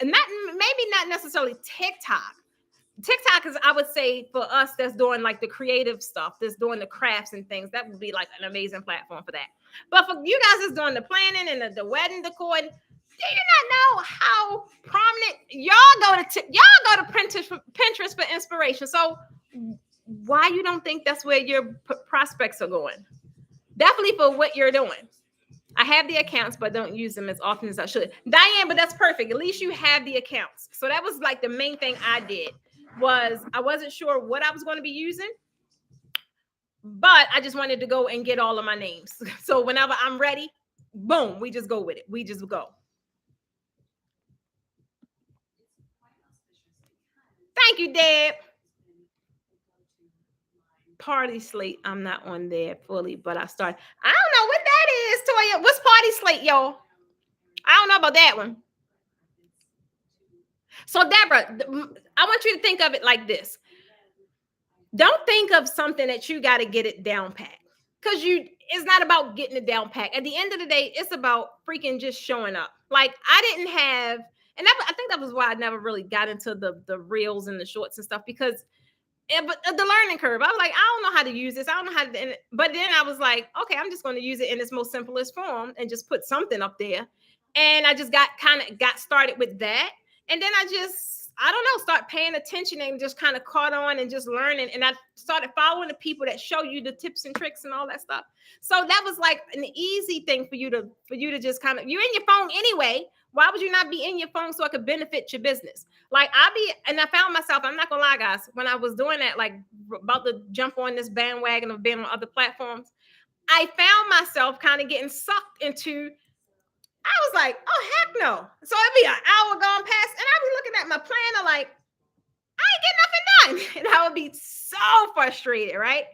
maybe not necessarily TikTok is, I would say, for us that's doing like the creative stuff, that's doing the crafts and things, that would be like an amazing platform for that. But for you guys that's doing the planning and the wedding decor, do you not know how prominent y'all go to Pinterest for inspiration? So why you don't think that's where your prospects are going? Definitely for what you're doing. I have the accounts, but don't use them as often as I should. Diane, but that's perfect. At least you have the accounts. So that was like the main thing I did. Was I wasn't sure what I was going to be using, but I just wanted to go and get all of my names. So whenever I'm ready, boom, we just go with it. We just go. Thank you, Deb. Party Slate, I'm not on there fully, but I started. I don't know what that is, Toya. What's Party Slate, y'all? I don't know about that one. So, Deborah, I want you to think of it like this. Don't think of something that you got to get it down pat, because it's not about getting it down pat. At the end of the day, it's about freaking just showing up. Like, I didn't have, and I think that was why I never really got into the reels and the shorts and stuff, because but the learning curve, I was like, I don't know how to use this. I don't know how to, but then I was like, okay, I'm just going to use it in its most simplest form and just put something up there. And I just got started with that. And then I don't know, start paying attention and just kind of caught on and just learning. And I started following the people that show you the tips and tricks and all that stuff. So that was like an easy thing for you to just kind of, you're in your phone anyway. Why would you not be in your phone so it could benefit your business? Like I found myself, I'm not gonna lie, guys, when I was doing that, like about to jump on this bandwagon of being on other platforms, I found myself kind of getting sucked into, I was like, oh, heck no. So it'd be an hour gone past, and I was looking at my planner like, I ain't getting nothing done. And I would be so frustrated, right?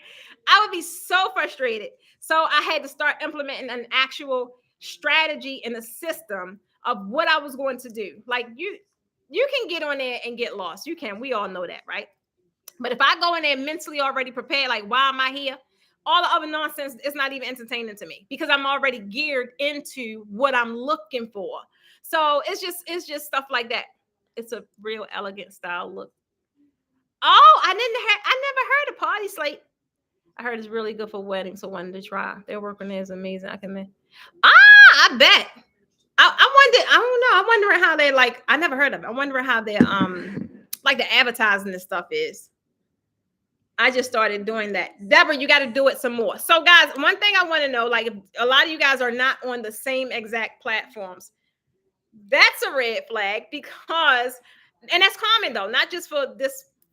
I would be so frustrated. So I had to start implementing an actual strategy and a system of what I was going to do. Like you can get on there and get lost. You can. We all know that, right? But if I go in there mentally already prepared, like, why am I here? All the other nonsense is not even entertaining to me, because I'm already geared into what I'm looking for. So it's just stuff like that. It's a real elegant style look. Oh, I never heard of Party Slate. I heard it's really good for weddings, so I wanted to try. Their work on there is amazing. I bet. I don't know. I'm wondering how they, like, I never heard of it. I'm wondering how they like the advertising and stuff is. I just started doing that. Deborah, you got to do it some more. So guys, one thing I want to know, like, if a lot of you guys are not on the same exact platforms, that's a red flag, because, and that's common though, not just for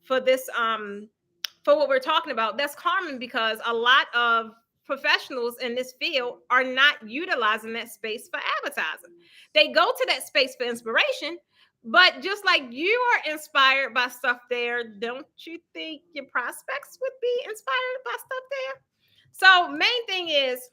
what we're talking about. That's common because a lot of professionals in this field are not utilizing that space for advertising. They go to that space for inspiration, but just like you are inspired by stuff there, don't you think your prospects would be inspired by stuff there? So main thing is,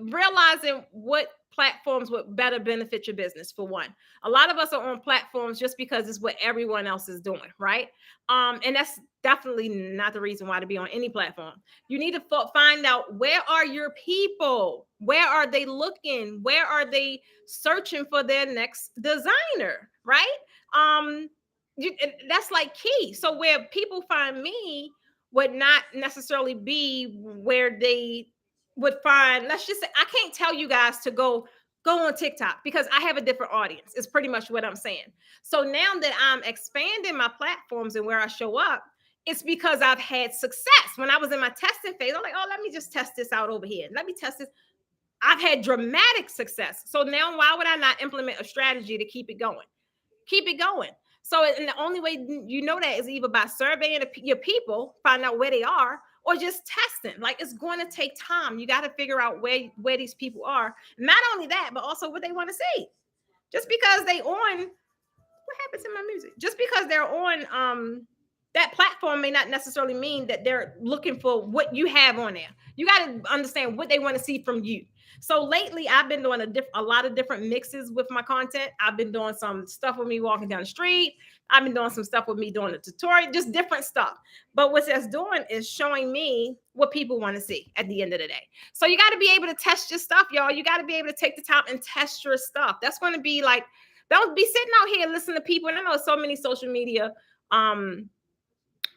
realizing what platforms would better benefit your business. For one, a lot of us are on platforms just because it's what everyone else is doing, right? And that's definitely not the reason why to be on any platform. You need to find out, where are your people, where are they looking, where are they searching for their next designer, right? um that's like key. So where people find me would not necessarily be where they would find, let's just say, I can't tell you guys to go on TikTok because I have a different audience. It's pretty much what I'm saying. So now that I'm expanding my platforms and where I show up, it's because I've had success. When I was in my testing phase, I'm like, oh, let me just test this out over here. Let me test this. I've had dramatic success. So now why would I not implement a strategy to keep it going? Keep it going. So, and the only way you know that is either by surveying your people, find out where they are, or just testing. Like, it's going to take time. You got to figure out where these people are. Not only that, but also what they want to see. Just because they on, what happens in my music? Just because they're on that platform may not necessarily mean that they're looking for what you have on there. You got to understand what they want to see from you. So lately, I've been doing a lot of different mixes with my content. I've been doing some stuff with me walking down the street. I've been doing some stuff with me doing a tutorial, just different stuff. But what that's doing is showing me what people want to see at the end of the day. So you got to be able to test your stuff, y'all. You got to be able to take the time and test your stuff. That's going to be like, don't be sitting out here listening to people. And I know so many social media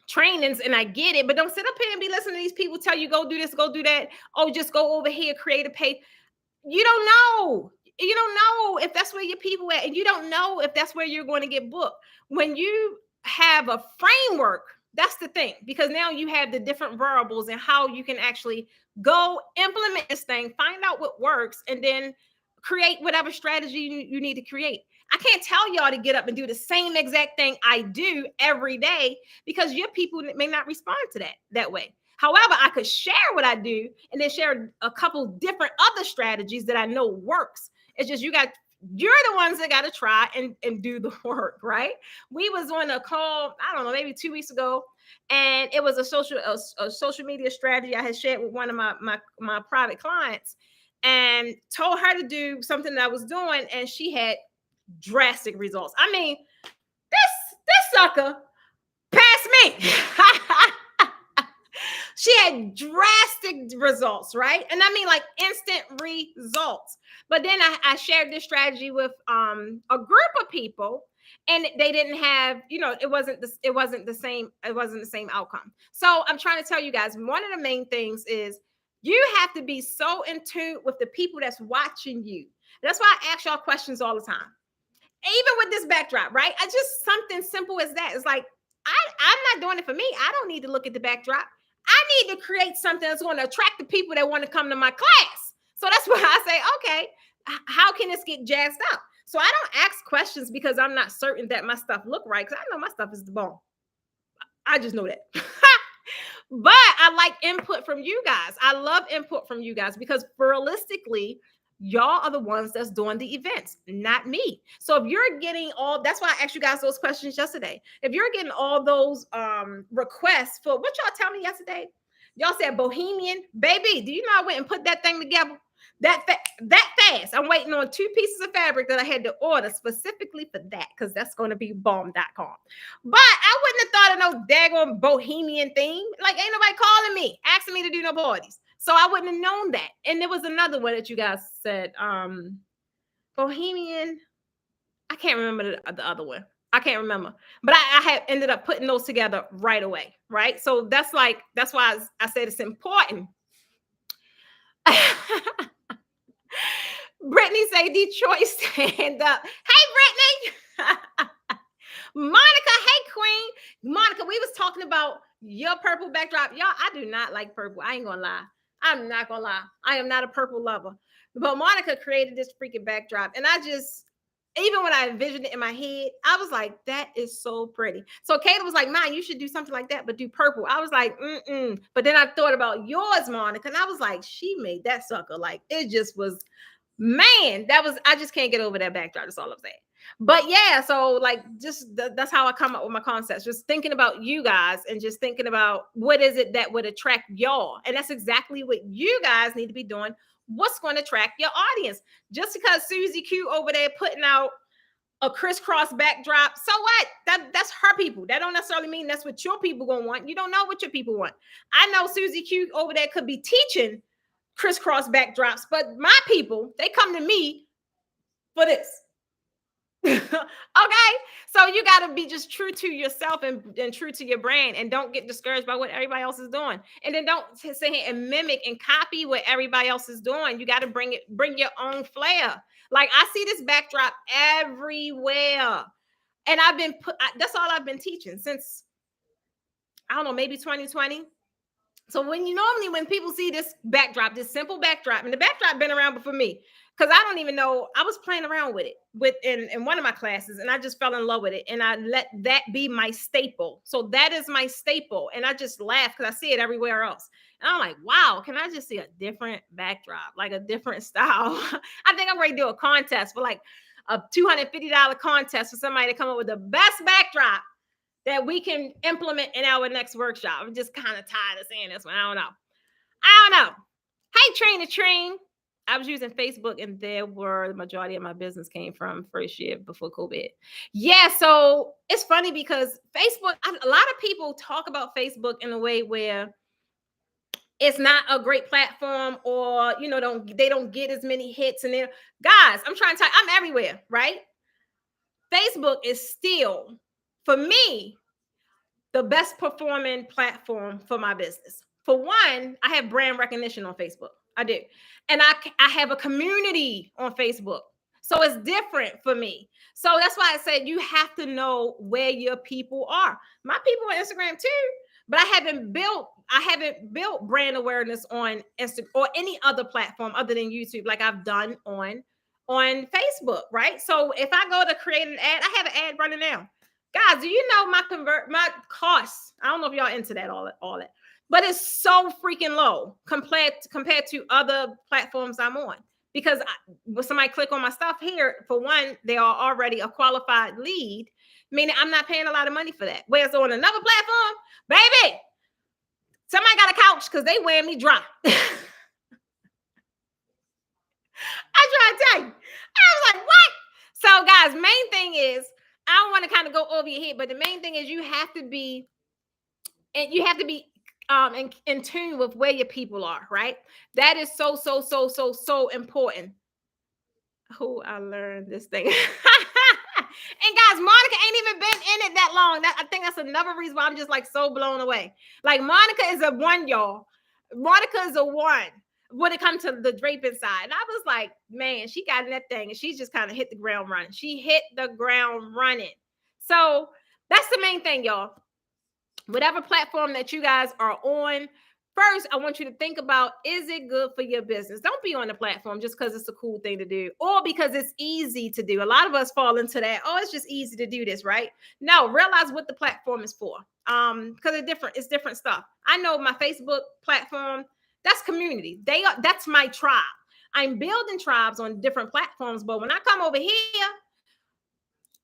trainings, and I get it, but don't sit up here and be listening to these people tell you go do this, go do that. Oh, just go over here, create a page. You don't know. You don't know if that's where your people at, and you don't know if that's where you're going to get booked. When you have a framework, that's the thing, because now you have the different variables and how you can actually go implement this thing, find out what works, and then create whatever strategy you need to create. I can't tell y'all to get up and do the same exact thing I do every day, because your people may not respond to that way. However, I could share what I do and then share a couple different other strategies that I know works. It's just you're the ones that got to try and do the work, right? We was on a call, I don't know, maybe 2 weeks ago, and it was a social media strategy I had shared with one of my private clients, and told her to do something that I was doing, and she had drastic results. I mean, this sucker passed me. She had drastic results, right? And I mean, like, instant results. But then I shared this strategy with a group of people, and they didn't have, it wasn't the same outcome. So I'm trying to tell you guys, one of the main things is you have to be so in tune with the people that's watching you. That's why I ask y'all questions all the time. Even with this backdrop, right? I just, something simple as that. It's like, I'm not doing it for me. I don't need to look at the backdrop. I need to create something that's going to attract the people that want to come to my class. So that's why I say, okay, how can this get jazzed up? So I don't ask questions because I'm not certain that my stuff look right, because I know my stuff is the bomb. I just know that. But I like input from you guys. I love input from you guys, because realistically, y'all are the ones that's doing the events, not me. So if you're getting that's why I asked you guys those questions yesterday. If you're getting all those requests for what y'all tell me yesterday, y'all said Bohemian, baby. Do you know I went and put that thing together that fast? I'm waiting on 2 pieces of fabric that I had to order specifically for that, because that's going to be bomb.com. But I wouldn't have thought of no daggone Bohemian thing. Like, ain't nobody calling me asking me to do no parties. So I wouldn't have known that. And there was another one that you guys said, Bohemian. I can't remember the other one. I can't remember. But I had ended up putting those together right away, right? So that's why I said it's important. Brittany say Detroit stand up. Hey, Brittany. Monica, hey, Queen. Monica, we was talking about your purple backdrop. Y'all, I do not like purple. I ain't gonna lie. I'm not gonna lie. I am not a purple lover. But Monica created this freaking backdrop. And I just, even when I envisioned it in my head, I was like, that is so pretty. So Kayla was like, man, you should do something like that, but do purple. I was like, But then I thought about yours, Monica, and I was like, she made that sucker. Like, it just was, man, I just can't get over that backdrop. That's all I'm saying. But yeah, so like, just that's how I come up with my concepts. Just thinking about you guys and just thinking about what is it that would attract y'all. And that's exactly what you guys need to be doing what's going to attract your audience. Just because Susie Q over there putting out a crisscross backdrop, so what? That's her people. That don't necessarily mean that's what your people gonna want. You don't know what your people want. I know Susie Q over there could be teaching crisscross backdrops, but my people, they come to me for this. Okay, so you got to be just true to yourself and true to your brand, and don't get discouraged by what everybody else is doing, and then don't sit here and mimic and copy what everybody else is doing. You got to bring your own flair. Like, I see this backdrop everywhere, and that's all I've been teaching since, I don't know, maybe 2020. So when people see this backdrop, this simple backdrop, and the backdrop been around before me, because I don't even know, I was playing around with it in one of my classes, and I just fell in love with it, and I let that be my staple. So that is my staple, and I just laugh because I see it everywhere else, and I'm like, wow, can I just see a different backdrop, like a different style? I think I'm ready to do a contest for like a $250 contest for somebody to come up with the best backdrop that we can implement in our next workshop. I'm just kind of tired of saying this one. I don't know. Hey, Train to Train. I was using Facebook, and there were the majority of my business came from first year before COVID. Yeah, so it's funny because Facebook, a lot of people talk about Facebook in a way where it's not a great platform, or they don't get as many hits. And then, guys, I'm trying to tell you, I'm everywhere, right? Facebook is still, for me, the best performing platform for my business. For one, I have brand recognition on Facebook. I do. And I have a community on Facebook. So it's different for me. So that's why I said you have to know where your people are. My people on Instagram too, but I haven't built brand awareness on Instagram or any other platform other than YouTube, like I've done on Facebook, right? So if I go to create an ad, I have an ad running now. Guys, do you know my costs? I don't know if y'all into that all that, but it's so freaking low compared to other platforms I'm on. Because when somebody click on my stuff here, for one, they are already a qualified lead, meaning I'm not paying a lot of money for that. Whereas on another platform, baby, somebody got a couch because they wearing me dry. I try to tell you. I was like, what? So, guys, main thing is, I don't want to kind of go over your head, but the main thing is you have to be in tune with where your people are, right? That is so important. Who I learned this thing. And guys, Monica ain't even been in it that long. I think that's another reason why I'm just like so blown away. Like, Monica is a one, y'all. Monica is a one when it comes to the draping side. And I was like, man, she got in that thing and she just kind of hit the ground running. She hit the ground running. So that's the main thing, y'all. Whatever platform that you guys are on, first, I want you to think about, is it good for your business? Don't be on the platform just because it's a cool thing to do or because it's easy to do. A lot of us fall into that. Oh, it's just easy to do this, right? No, realize what the platform is for. Because it's different stuff. I know my Facebook platform, that's community. That's my tribe. I'm building tribes on different platforms, but when I come over here,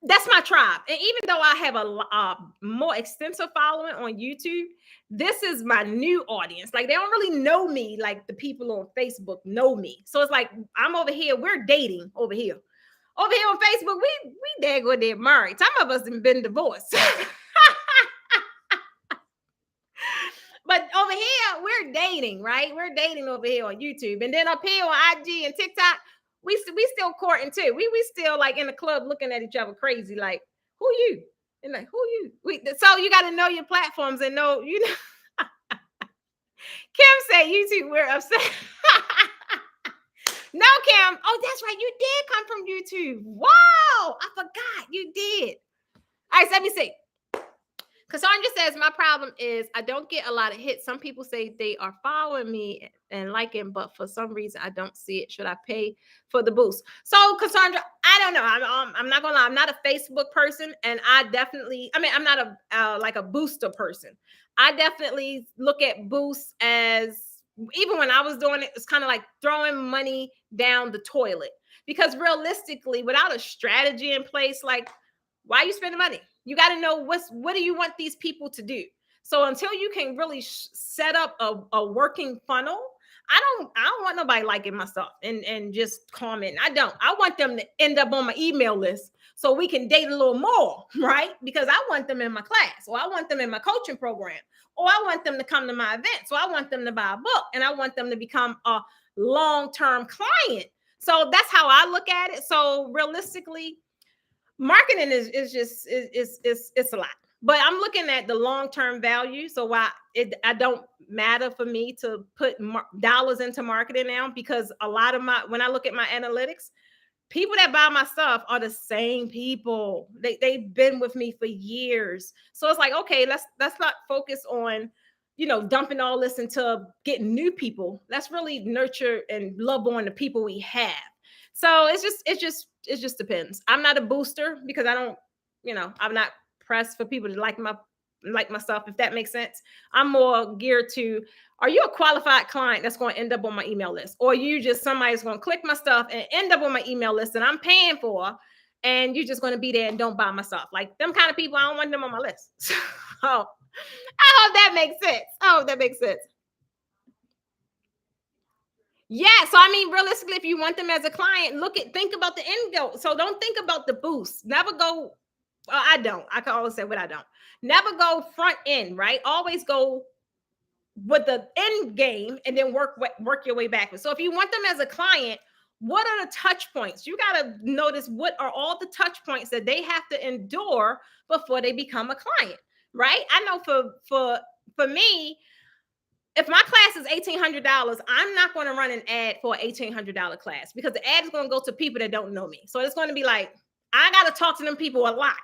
that's my tribe. And even though I have a more extensive following on YouTube, this is my new audience. Like, they don't really know me like the people on Facebook know me. So it's like, I'm over here, we're dating over here. Over here on Facebook, we daggone married. Some of us have been divorced. But over here, we're dating, right? We're dating over here on YouTube. And then up here on IG and TikTok, we still courting too. We still like in the club looking at each other crazy, like, who you? And like, who you? So you got to know your platforms and know, Kim said YouTube, we're upset. No, Kim. Oh, that's right. You did come from YouTube. Wow. I forgot you did. All right, so let me see. Cassandra says, my problem is I don't get a lot of hits. Some people say they are following me and liking, but for some reason I don't see it. Should I pay for the boost? So, Cassandra, I don't know. I'm not gonna lie. I'm not a Facebook person, and I'm not a booster person. I definitely look at boosts as, even when I was doing it, it's kind of like throwing money down the toilet, because realistically, without a strategy in place, like, why are you spending money? You got to know what do you want these people to do. So until you can really set up a working funnel, I don't want nobody liking my stuff and just comment. I want them to end up on my email list so we can date a little more, right? Because I want them in my class, or I want them in my coaching program, or I want them to come to my event. So I want them to buy a book, and I want them to become a long-term client. So that's how I look at it. So realistically, marketing is just it's a lot. But I'm looking at the long-term value. So why I don't matter for me to put dollars into marketing now, because a lot of when I look at my analytics, people that buy my stuff are the same people. They've been with me for years. So it's like, okay, let's not focus on, dumping all this into getting new people. Let's really nurture and love on the people we have. So it just depends. I'm not a booster because I don't, I'm not pressed for people to like my stuff, if that makes sense. I'm more geared to, are you a qualified client that's going to end up on my email list? Or you just somebody's going to click my stuff and end up on my email list that I'm paying for, and you're just going to be there and don't buy my stuff? Like them kind of people, I don't want them on my list. So I hope that makes sense. I hope that makes sense. Yeah. So I mean, realistically, if you want them as a client, think about the end goal. So don't think about the boost. Never go. Well, I don't. I can always say what I don't. Never go front end, right? Always go with the end game and then work your way backwards. So if you want them as a client, what are the touch points? You got to notice what are all the touch points that they have to endure before they become a client, right? I know for me, if my class is $1,800, I'm not going to run an ad for an $1,800 class, because the ad is going to go to people that don't know me. So it's going to be like, I got to talk to them people a lot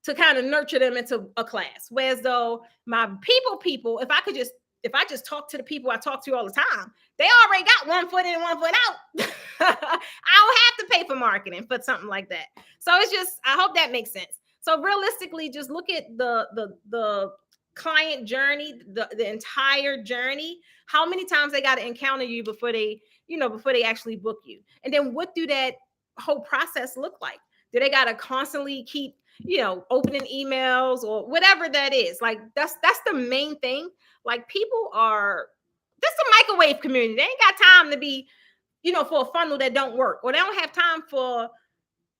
to kind of nurture them into a class. Whereas though my people, if I just talk to the people I talk to all the time, they already got one foot in and one foot out. I don't have to pay for marketing for something like that. So it's just, I hope that makes sense. So realistically, just look at the client journey, the entire journey. How many times they got to encounter you before they actually book you? And then what do that whole process look like? Do they got to constantly keep, opening emails or whatever that is? Like that's the main thing. Like people are, this a microwave community. They ain't got time to be, for a funnel that don't work, or they don't have time for,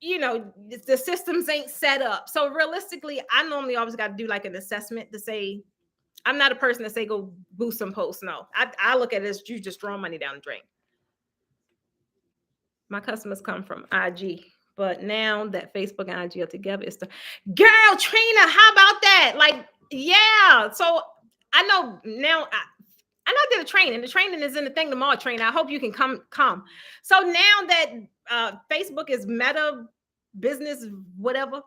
the systems ain't set up. So realistically, I normally always got to do like an assessment to say, I'm not a person to say go boost some posts. No, I look at it as you just throw money down the drain. My customers come from IG, but now that Facebook and IG are together, it's the girl Trina. How about that? Like, yeah. So I know now. I know I did a training. The training is in the thing tomorrow. Training. I hope you can come. So now that Facebook is Meta business, whatever,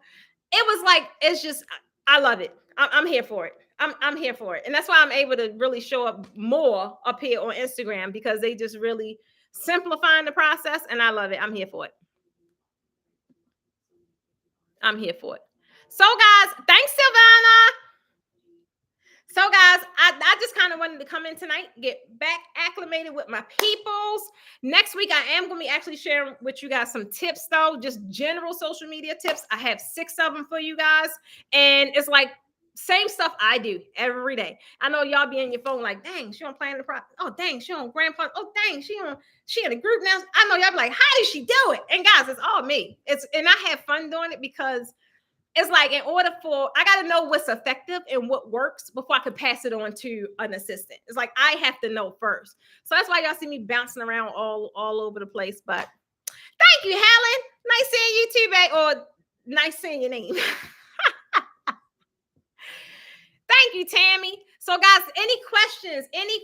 it was like, it's just, I love it. I'm here for it. I'm here for it, and that's why I'm able to really show up more up here on Instagram, because they just really simplifying the process, and I love it. I'm here for it. I'm here for it. So, guys, thanks, Silvana. So, guys, I just kind of wanted to come in tonight, get back acclimated with my peoples. Next week, I am going to be actually sharing with you guys some tips, though, just general social media tips. I have 6 of them for you guys, and it's like same stuff I do every day. I know y'all be in your phone like, dang, she on Plan the Pro. Oh, dang, she on Grandpa. Oh, dang, she in a group now. I know y'all be like, how did she do it? And guys, it's all me. And I have fun doing it, because it's like, in order for, I got to know what's effective and what works before I can pass it on to an assistant. It's like, I have to know first. So that's why y'all see me bouncing around all over the place. But thank you, Helen. Nice seeing you too, babe. Or nice seeing your name. Thank you, Tammy. So, guys, any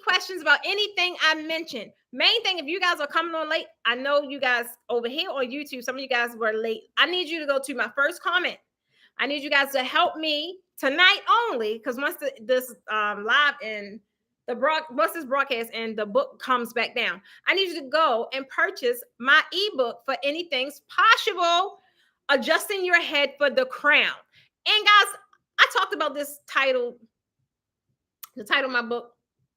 questions about anything I mentioned? Main thing, if you guys are coming on late, I know you guys over here on YouTube, some of you guys were late. I need you to go to my first comment. I need you guys to help me tonight only, because once this live and once this broadcast and the book comes back down, I need you to go and purchase my ebook for Anything's Possible, Adjusting Your Head for the Crown. And guys, I talked about the title of my book,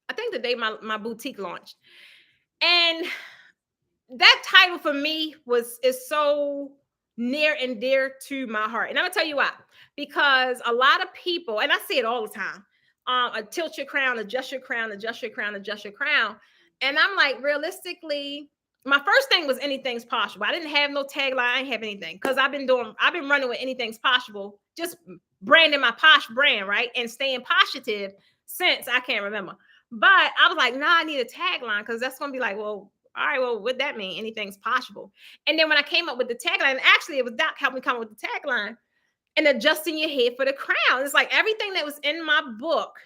I think the day my boutique launched. And that title for me is so near and dear to my heart. And I'm gonna tell you why. Because a lot of people, and I see it all the time, tilt your crown, adjust your crown, adjust your crown, adjust your crown. And I'm like, realistically, my first thing was anything's possible. I didn't have no tagline, I didn't have anything because I've been running with anything's possible, just branding my Posh brand, right? And staying positive since I can't remember. But I was like, nah, I need a tagline because that's gonna be like, well, all right, well, what that mean? Anything's possible. And then when I came up with the tagline, actually it was Doc helped me come up with the tagline and adjusting your head for the crown. It's like everything that was in my book,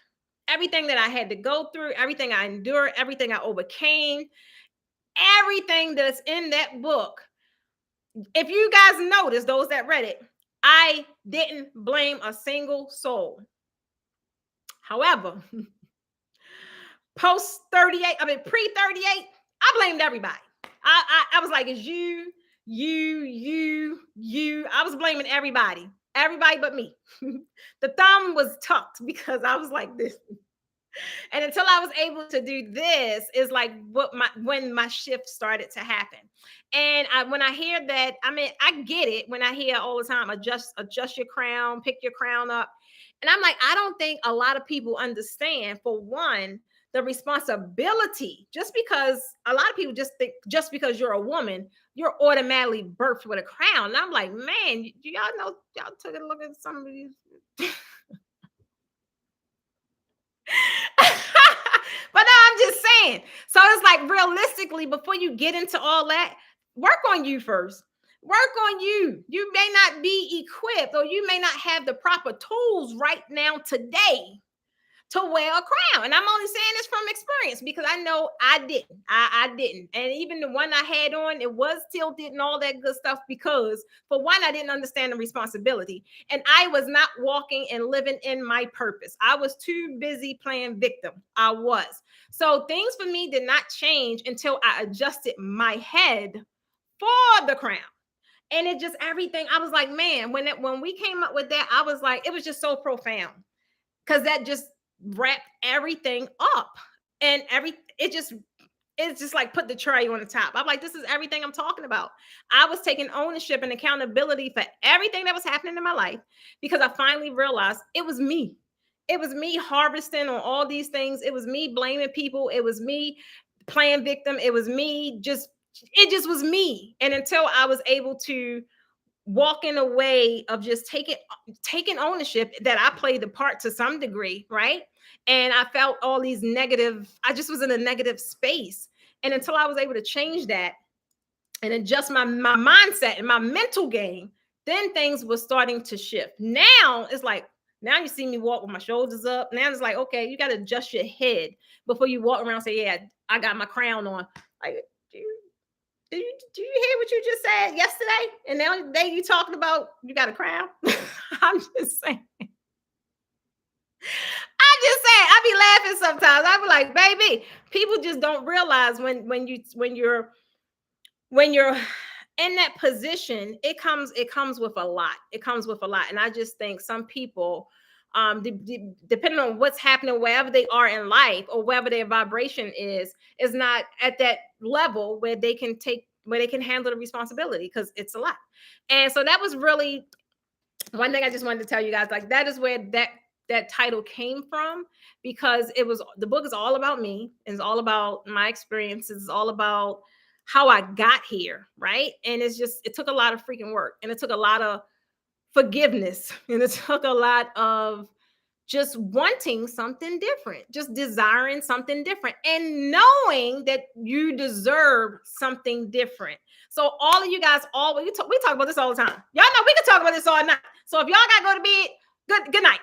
everything that I had to go through, everything I endured, everything I overcame, everything that's in that book. If you guys notice, those that read it, I didn't blame a single soul. However, post 38, pre 38, I blamed everybody. I was like, it's you. I was blaming everybody but me. The thumb was tucked because I was like this. And until I was able to do this is like when my shift started to happen. And when I hear that, I mean, I get it when I hear all the time, adjust your crown, pick your crown up. And I'm like, I don't think a lot of people understand, for one, the responsibility. Just because a lot of people just think just because you're a woman, you're automatically birthed with a crown. And I'm like, man, do y'all know, y'all took a look at some of these. But no, I'm just saying. So it's like realistically, before you get into all that, work on you first. Work on you. You may not be equipped or you may not have the proper tools right now today to wear a crown. And I'm only saying this from experience because I know I didn't. I didn't. And even the one I had on, it was tilted and all that good stuff because, for one, I didn't understand the responsibility. And I was not walking and living in my purpose. I was too busy playing victim. I was. So things for me did not change until I adjusted my head for the crown. And it just everything. I was like, man, when we came up with that, I was like, it was just so profound because that just wrapped everything up, and it's just like put the cherry on the top. I'm like, this is everything I'm talking about. I was taking ownership and accountability for everything that was happening in my life because I finally realized it was me. It was me harvesting on all these things. It was me blaming people. It was me playing victim. It was me it just was me. And until I was able to walk in a way of just taking ownership that I played the part to some degree, right? And I felt all these negative, I just was in a negative space. And until I was able to change that and adjust my mindset and my mental game, then things were starting to shift. Now it's like, now you see me walk with my shoulders up. Now it's like, okay, you got to adjust your head before you walk around and say, yeah, I got my crown on. Like, do you hear what you just said yesterday? And now today you talking about you got a crown? I'm just saying. I be laughing sometimes. I be like, baby, people just don't realize when you're in that position, it comes with a lot. It comes with a lot. And I just think some people, depending on what's happening, wherever they are in life or wherever their vibration is not at that level where they can handle the responsibility because it's a lot. And so that was really one thing I just wanted to tell you guys. Like, that is where that title came from, because the book is all about me. It's all about my experiences. It's all about how I got here, right? And it took a lot of freaking work, and it took a lot of forgiveness, and it took a lot of just wanting something different, just desiring something different, and knowing that you deserve something different. So all of you guys, we talk about this all the time. Y'all know we can talk about this all night. So if y'all gotta go to bed, good night.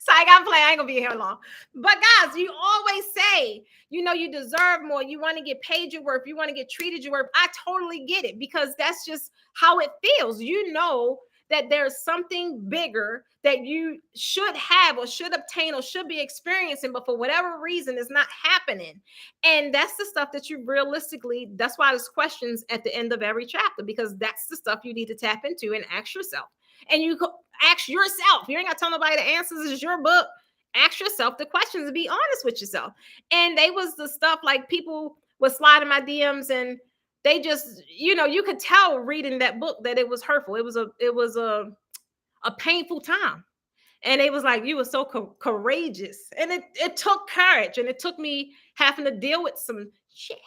So I gotta play. I ain't gonna be here long. But guys, you always say, you deserve more. You want to get paid your worth. You want to get treated your worth. I totally get it, because that's just how it feels. You know that there's something bigger that you should have or should obtain or should be experiencing, but for whatever reason, it's not happening. And that's the stuff that that's why there's questions at the end of every chapter, because that's the stuff you need to tap into and ask yourself. And you ask yourself. You ain't got to tell nobody the answers. It's your book. Ask yourself the questions and be honest with yourself. And they was the stuff like people would slide in my DMs and they just, you could tell reading that book that it was hurtful. It was a painful time. And it was like, you were so courageous. And it took courage, and it took me having to deal with some shit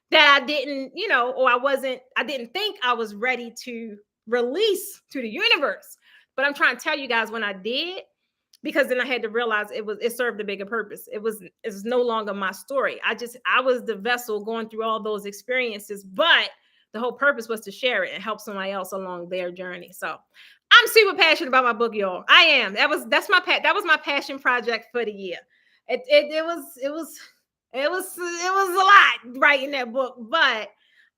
that I didn't, or I didn't think I was ready to release to the universe. But I'm trying to tell you guys, when I did, because then I had to realize it served a bigger purpose. It's no longer my story. I was the vessel going through all those experiences, but the whole purpose was to share it and help somebody else along their journey. So I'm super passionate about my book, y'all. I am. That was my passion project for the year. It was a lot writing that book, but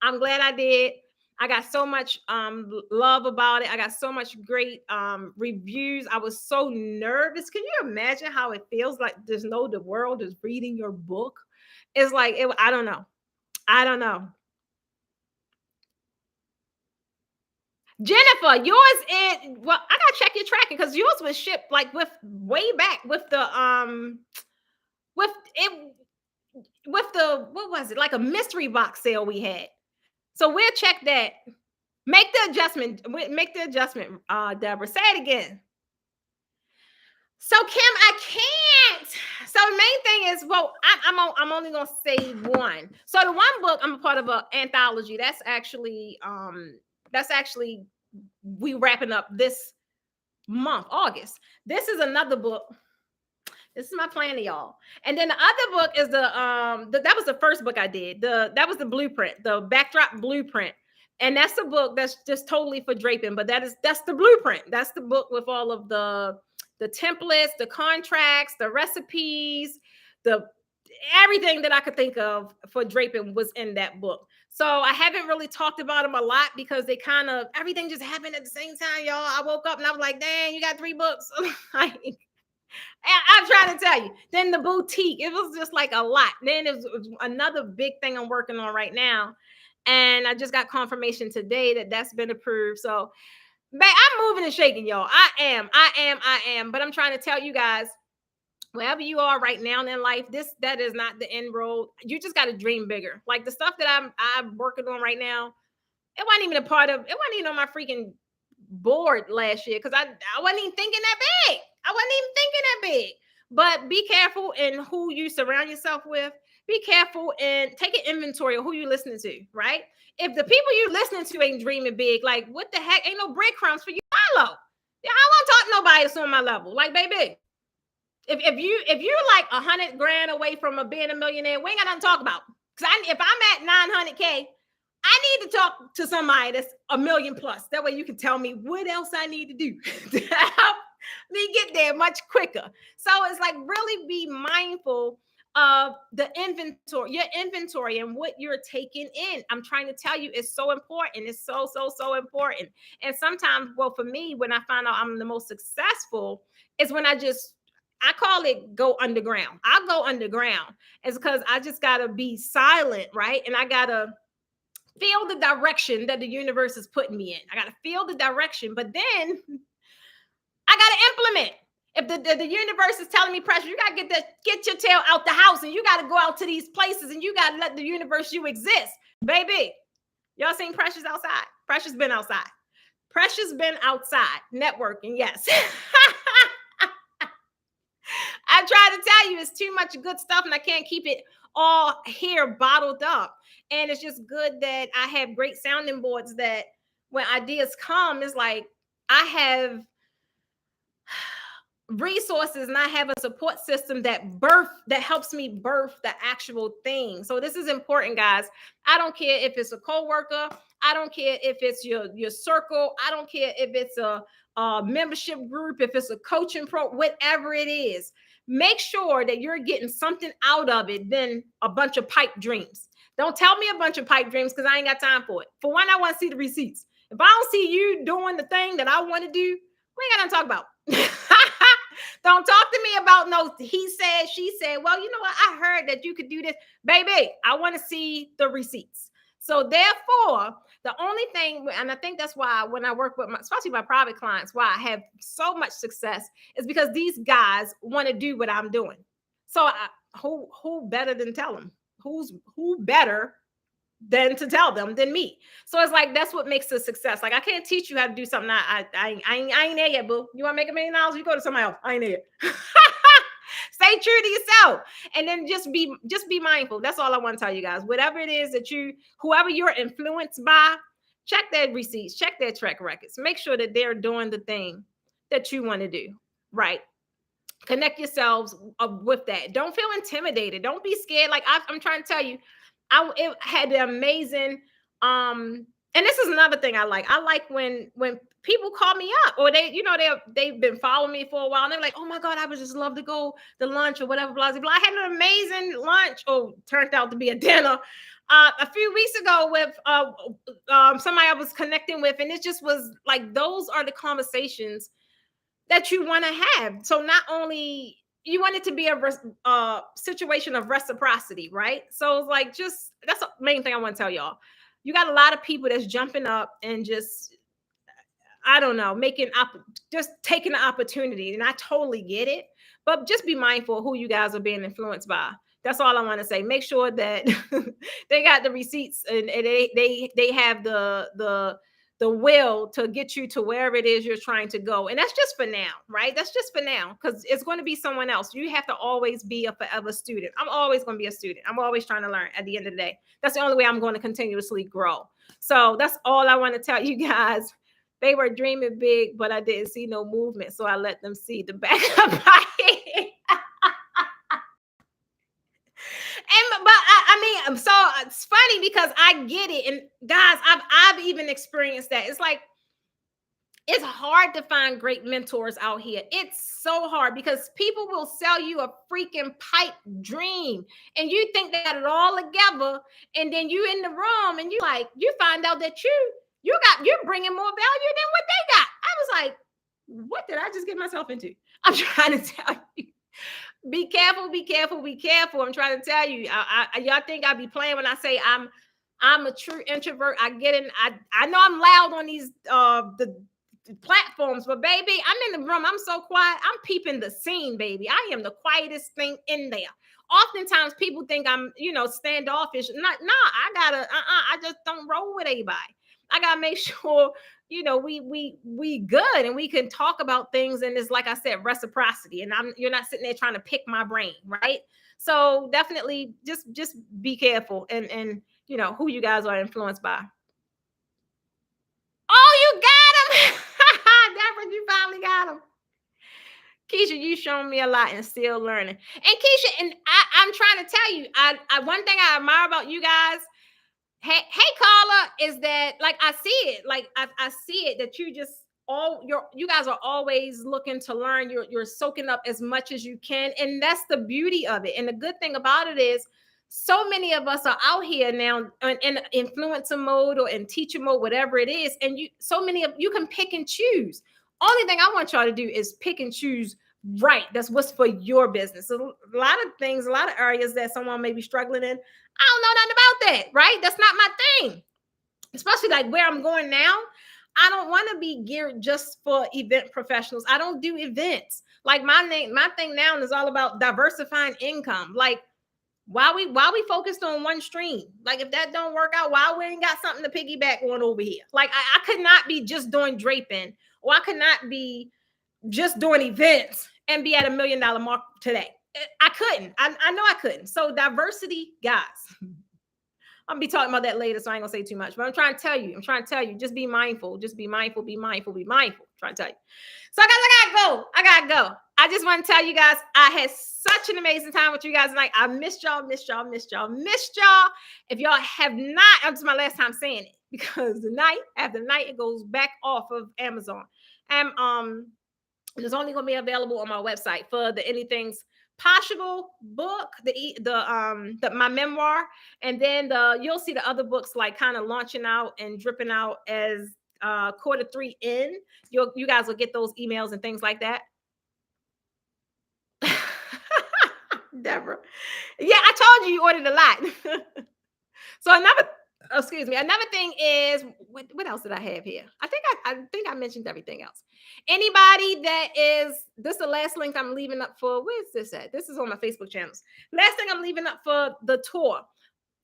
I'm glad I did. I got so much love about it. I got so much great reviews. I was so nervous. Can you imagine how it feels like the world is reading your book? It's like, I don't know. I don't know. Jennifer, yours I gotta check your tracking, because yours was shipped like with way back with the what was it, like a mystery box sale we had. So we'll check that. Make the adjustment. Deborah. Say it again. So Kim, I can't. So the main thing is, I'm only gonna say one. So the one book, I'm a part of an anthology. That's actually we wrapping up this month, August. This is another book. This is my plan to y'all. And then the other book is that was the first book I did. That was the blueprint, the backdrop blueprint. And that's the book that's just totally for draping, but that's the blueprint. That's the book with all of the templates, the contracts, the recipes, everything that I could think of for draping was in that book. So I haven't really talked about them a lot, because everything just happened at the same time, y'all. I woke up and I was like, dang, you got 3 books. I'm trying to tell you. Then the boutique, it was just like a lot. Then it was another big thing I'm working on right now. And I just got confirmation today that that's been approved. So, I'm moving and shaking, y'all. I am. But I'm trying to tell you guys, wherever you are right now in life, that is not the end road. You just got to dream bigger. Like the stuff that I'm working on right now, it wasn't even on my freaking board last year, because I wasn't even thinking that big. But be careful in who you surround yourself with. Be careful and take an inventory of who you're listening to, right? If the people you're listening to ain't dreaming big, like, what the heck? Ain't no breadcrumbs for you to follow. Yeah, I don't want to talk to nobody that's on my level. Like, baby, if you're like 100 grand away from being a millionaire, we ain't got nothing to talk about. Because if I'm at 900K, I need to talk to somebody that's a million plus. That way you can tell me what else I need to do to help me get there much quicker. So it's like, really be mindful of your inventory and what you're taking in. I'm trying to tell you, it's so important. It's so, so, so important. And sometimes, well, for me, when I find out I'm the most successful, is when I call it go underground. I'll go underground. It's because I just got to be silent, right? And I got to feel the direction that the universe is putting me in. I got to feel the direction, but then I got to implement. If the universe is telling me, Precious, you got to get your tail out the house, and you got to go out to these places, and you got to let the universe exist. Baby, y'all seen Precious outside? Precious been outside. Precious been outside networking, yes. I try to tell you, it's too much good stuff, and I can't keep it all here bottled up. And it's just good that I have great sounding boards that when ideas come, it's like I have resources and I have a support system that helps me birth the actual thing. So this is important, guys. I don't care if it's a coworker. I don't care if it's your circle. I don't care if it's a membership group, if it's a coaching whatever it is. Make sure that you're getting something out of it than a bunch of pipe dreams. Don't tell me a bunch of pipe dreams, because I ain't got time for it. For one, I want to see the receipts. If I don't see you doing the thing that I want to do, we ain't got nothing to talk about. Don't talk to me about no he said, she said. Well, you know what? I heard that you could do this. Baby, I want to see the receipts. So therefore, the only thing, and I think that's why when I work with especially my private clients, why I have so much success, is because these guys want to do what I'm doing. So who better than tell them? Who better than to tell them than me. So it's like that's what makes a success. Like I can't teach you how to do something. I ain't there yet, boo. You want to make $1 million? You go to somebody else. I ain't there. Stay true to yourself, and then just be mindful. That's all I want to tell you guys. Whatever it is that whoever you're influenced by, check their receipts, check their track records. Make sure that they're doing the thing that you want to do. Right. Connect yourselves with that. Don't feel intimidated. Don't be scared. Like I'm trying to tell you, it had the amazing. And this is another thing I like. I like when people call me up, or they've been following me for a while, and they're like, "Oh my God, I would just love to go to lunch or whatever." Blah blah blah. I had an amazing lunch. Oh, turned out to be a dinner. A few weeks ago with somebody I was connecting with, and it just was like those are the conversations that you want to have. So not only you want it to be a situation of reciprocity, right? So it's like that's the main thing I want to tell y'all. You got a lot of people that's jumping up and just I don't know, just taking the opportunity, and I totally get it. But just be mindful of who you guys are being influenced by. That's all I want to say. Make sure that they got the receipts and they have the will to get you to wherever it is you're trying to go. And that's just for now, right? That's just for now, because it's going to be someone else. You have to always be a forever student. I'm always going to be a student. I'm always trying to learn at the end of the day. That's the only way I'm going to continuously grow. So that's all I want to tell you guys. They were dreaming big, but I didn't see no movement. So I let them see the back of my head. So it's funny because I get it. And guys, I've even experienced that. It's like, it's hard to find great mentors out here. It's so hard because people will sell you a freaking pipe dream, and you think they got it all together, and then you in the room and you find out that you're bringing more value than what they got. I was like, what did I just get myself into? I'm trying to tell you. Be careful, be careful, be careful. I'm trying to tell you. Y'all think I be playing when I say I'm a true introvert. I get in. I know I'm loud on these the platforms, but baby, I'm in the room. I'm so quiet. I'm peeping the scene, baby. I am the quietest thing in there. Oftentimes, people think I'm standoffish. I just don't roll with anybody. I gotta make sure we good and we can talk about things, and it's like I said, reciprocity, and you're not sitting there trying to pick my brain, right? So definitely just be careful and who you guys are influenced by. Oh, you got him. Deborah, you finally got him. Keisha, you shown me a lot and still learning. And Keisha, and I'm trying to tell you, I one thing I admire about you guys, hey Carla, is that like I see it, like I see it that you guys are always looking to learn. You're soaking up as much as you can, and that's the beauty of it. And the good thing about it is, so many of us are out here now in influencer mode or in teacher mode, whatever it is, and so many of you can pick and choose. Only thing I want y'all to do is pick and choose. Right, that's what's for your business. So a lot of things, a lot of areas that someone may be struggling in, I don't know nothing about that, right? That's not my thing. Especially like where I'm going now. I don't want to be geared just for event professionals. I don't do events. Like my thing now is all about diversifying income. Like why we focused on one stream? Like if that don't work out, why we ain't got something to piggyback on over here? Like I could not be just doing draping, or I could not be just doing events and be at $1 million mark today. I couldn't. I know I couldn't. So diversity, guys. I'll be talking about that later, so I ain't gonna say too much. But I'm trying to tell you, just be mindful. Just be mindful, be mindful, be mindful. I'm trying to tell you. So guys, I gotta go. I just want to tell you guys, I had such an amazing time with you guys tonight. I missed y'all. If y'all have not, this is my last time saying it, because the night after night it goes back off of Amazon. And it's only gonna be available on my website for the Anything's Possible book, my memoir, and then you'll see the other books like kind of launching out and dripping out as Q3 in. You guys will get those emails and things like that. Deborah, yeah, I told you ordered a lot. So another thing is, what else did I have here? I think I mentioned everything else. Anybody that is, this is the last link I'm leaving up for. Where's this at? This is on my Facebook channels. Last thing I'm leaving up for the tour.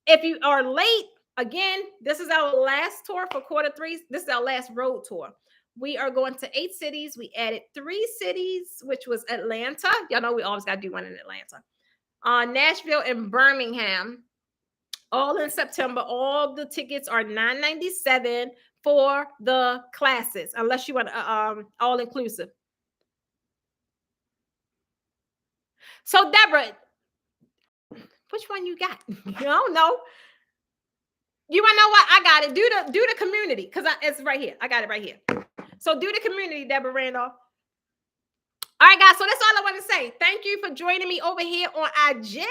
If you are late, Again, this is our last tour for quarter three. This is our last road tour. We are going to 8 cities. We added 3 cities, which was Atlanta. Y'all know we always got to do one in Atlanta. Nashville and Birmingham, all in September. All the tickets are $9.97 for the classes, unless you want all inclusive. So Deborah, which one you got? I don't know. You want to know what? I got it. Do the community, because it's right here. I got it right here. So do the community, Deborah Randolph. All right, guys. So that's all I want to say. Thank you for joining me over here on IG.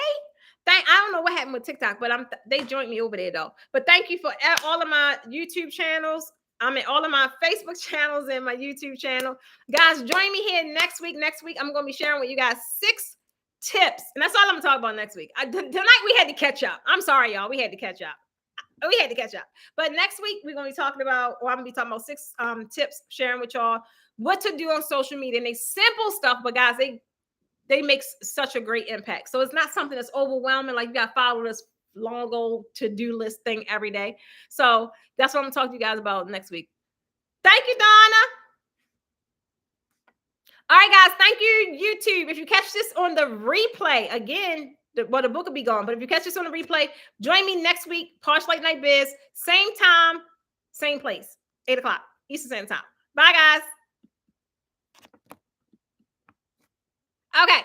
I don't know what happened with TikTok, but they joined me over there though. But thank you for all of my YouTube channels. I mean, all of my Facebook channels and my YouTube channel. Guys, join me here next week. Next week, I'm going to be sharing with you guys 6 tips. And that's all I'm going to talk about next week. Tonight, we had to catch up. I'm sorry, y'all. We had to catch up. But next week, we're going to be talking about, or I'm going to be talking about 6 tips, sharing with y'all what to do on social media. And they simple stuff, but guys, they make such a great impact. So it's not something that's overwhelming. Like you got to follow this long old to-do list thing every day. So that's what I'm going to talk to you guys about next week. Thank you, Donna. All right, guys. Thank you, YouTube. If you catch this on the replay, again, the book will be gone. But if you catch this on the replay, join me next week, Posh Late Night Biz, same time, same place, 8 o'clock Eastern Standard Time. Bye, guys. Okay.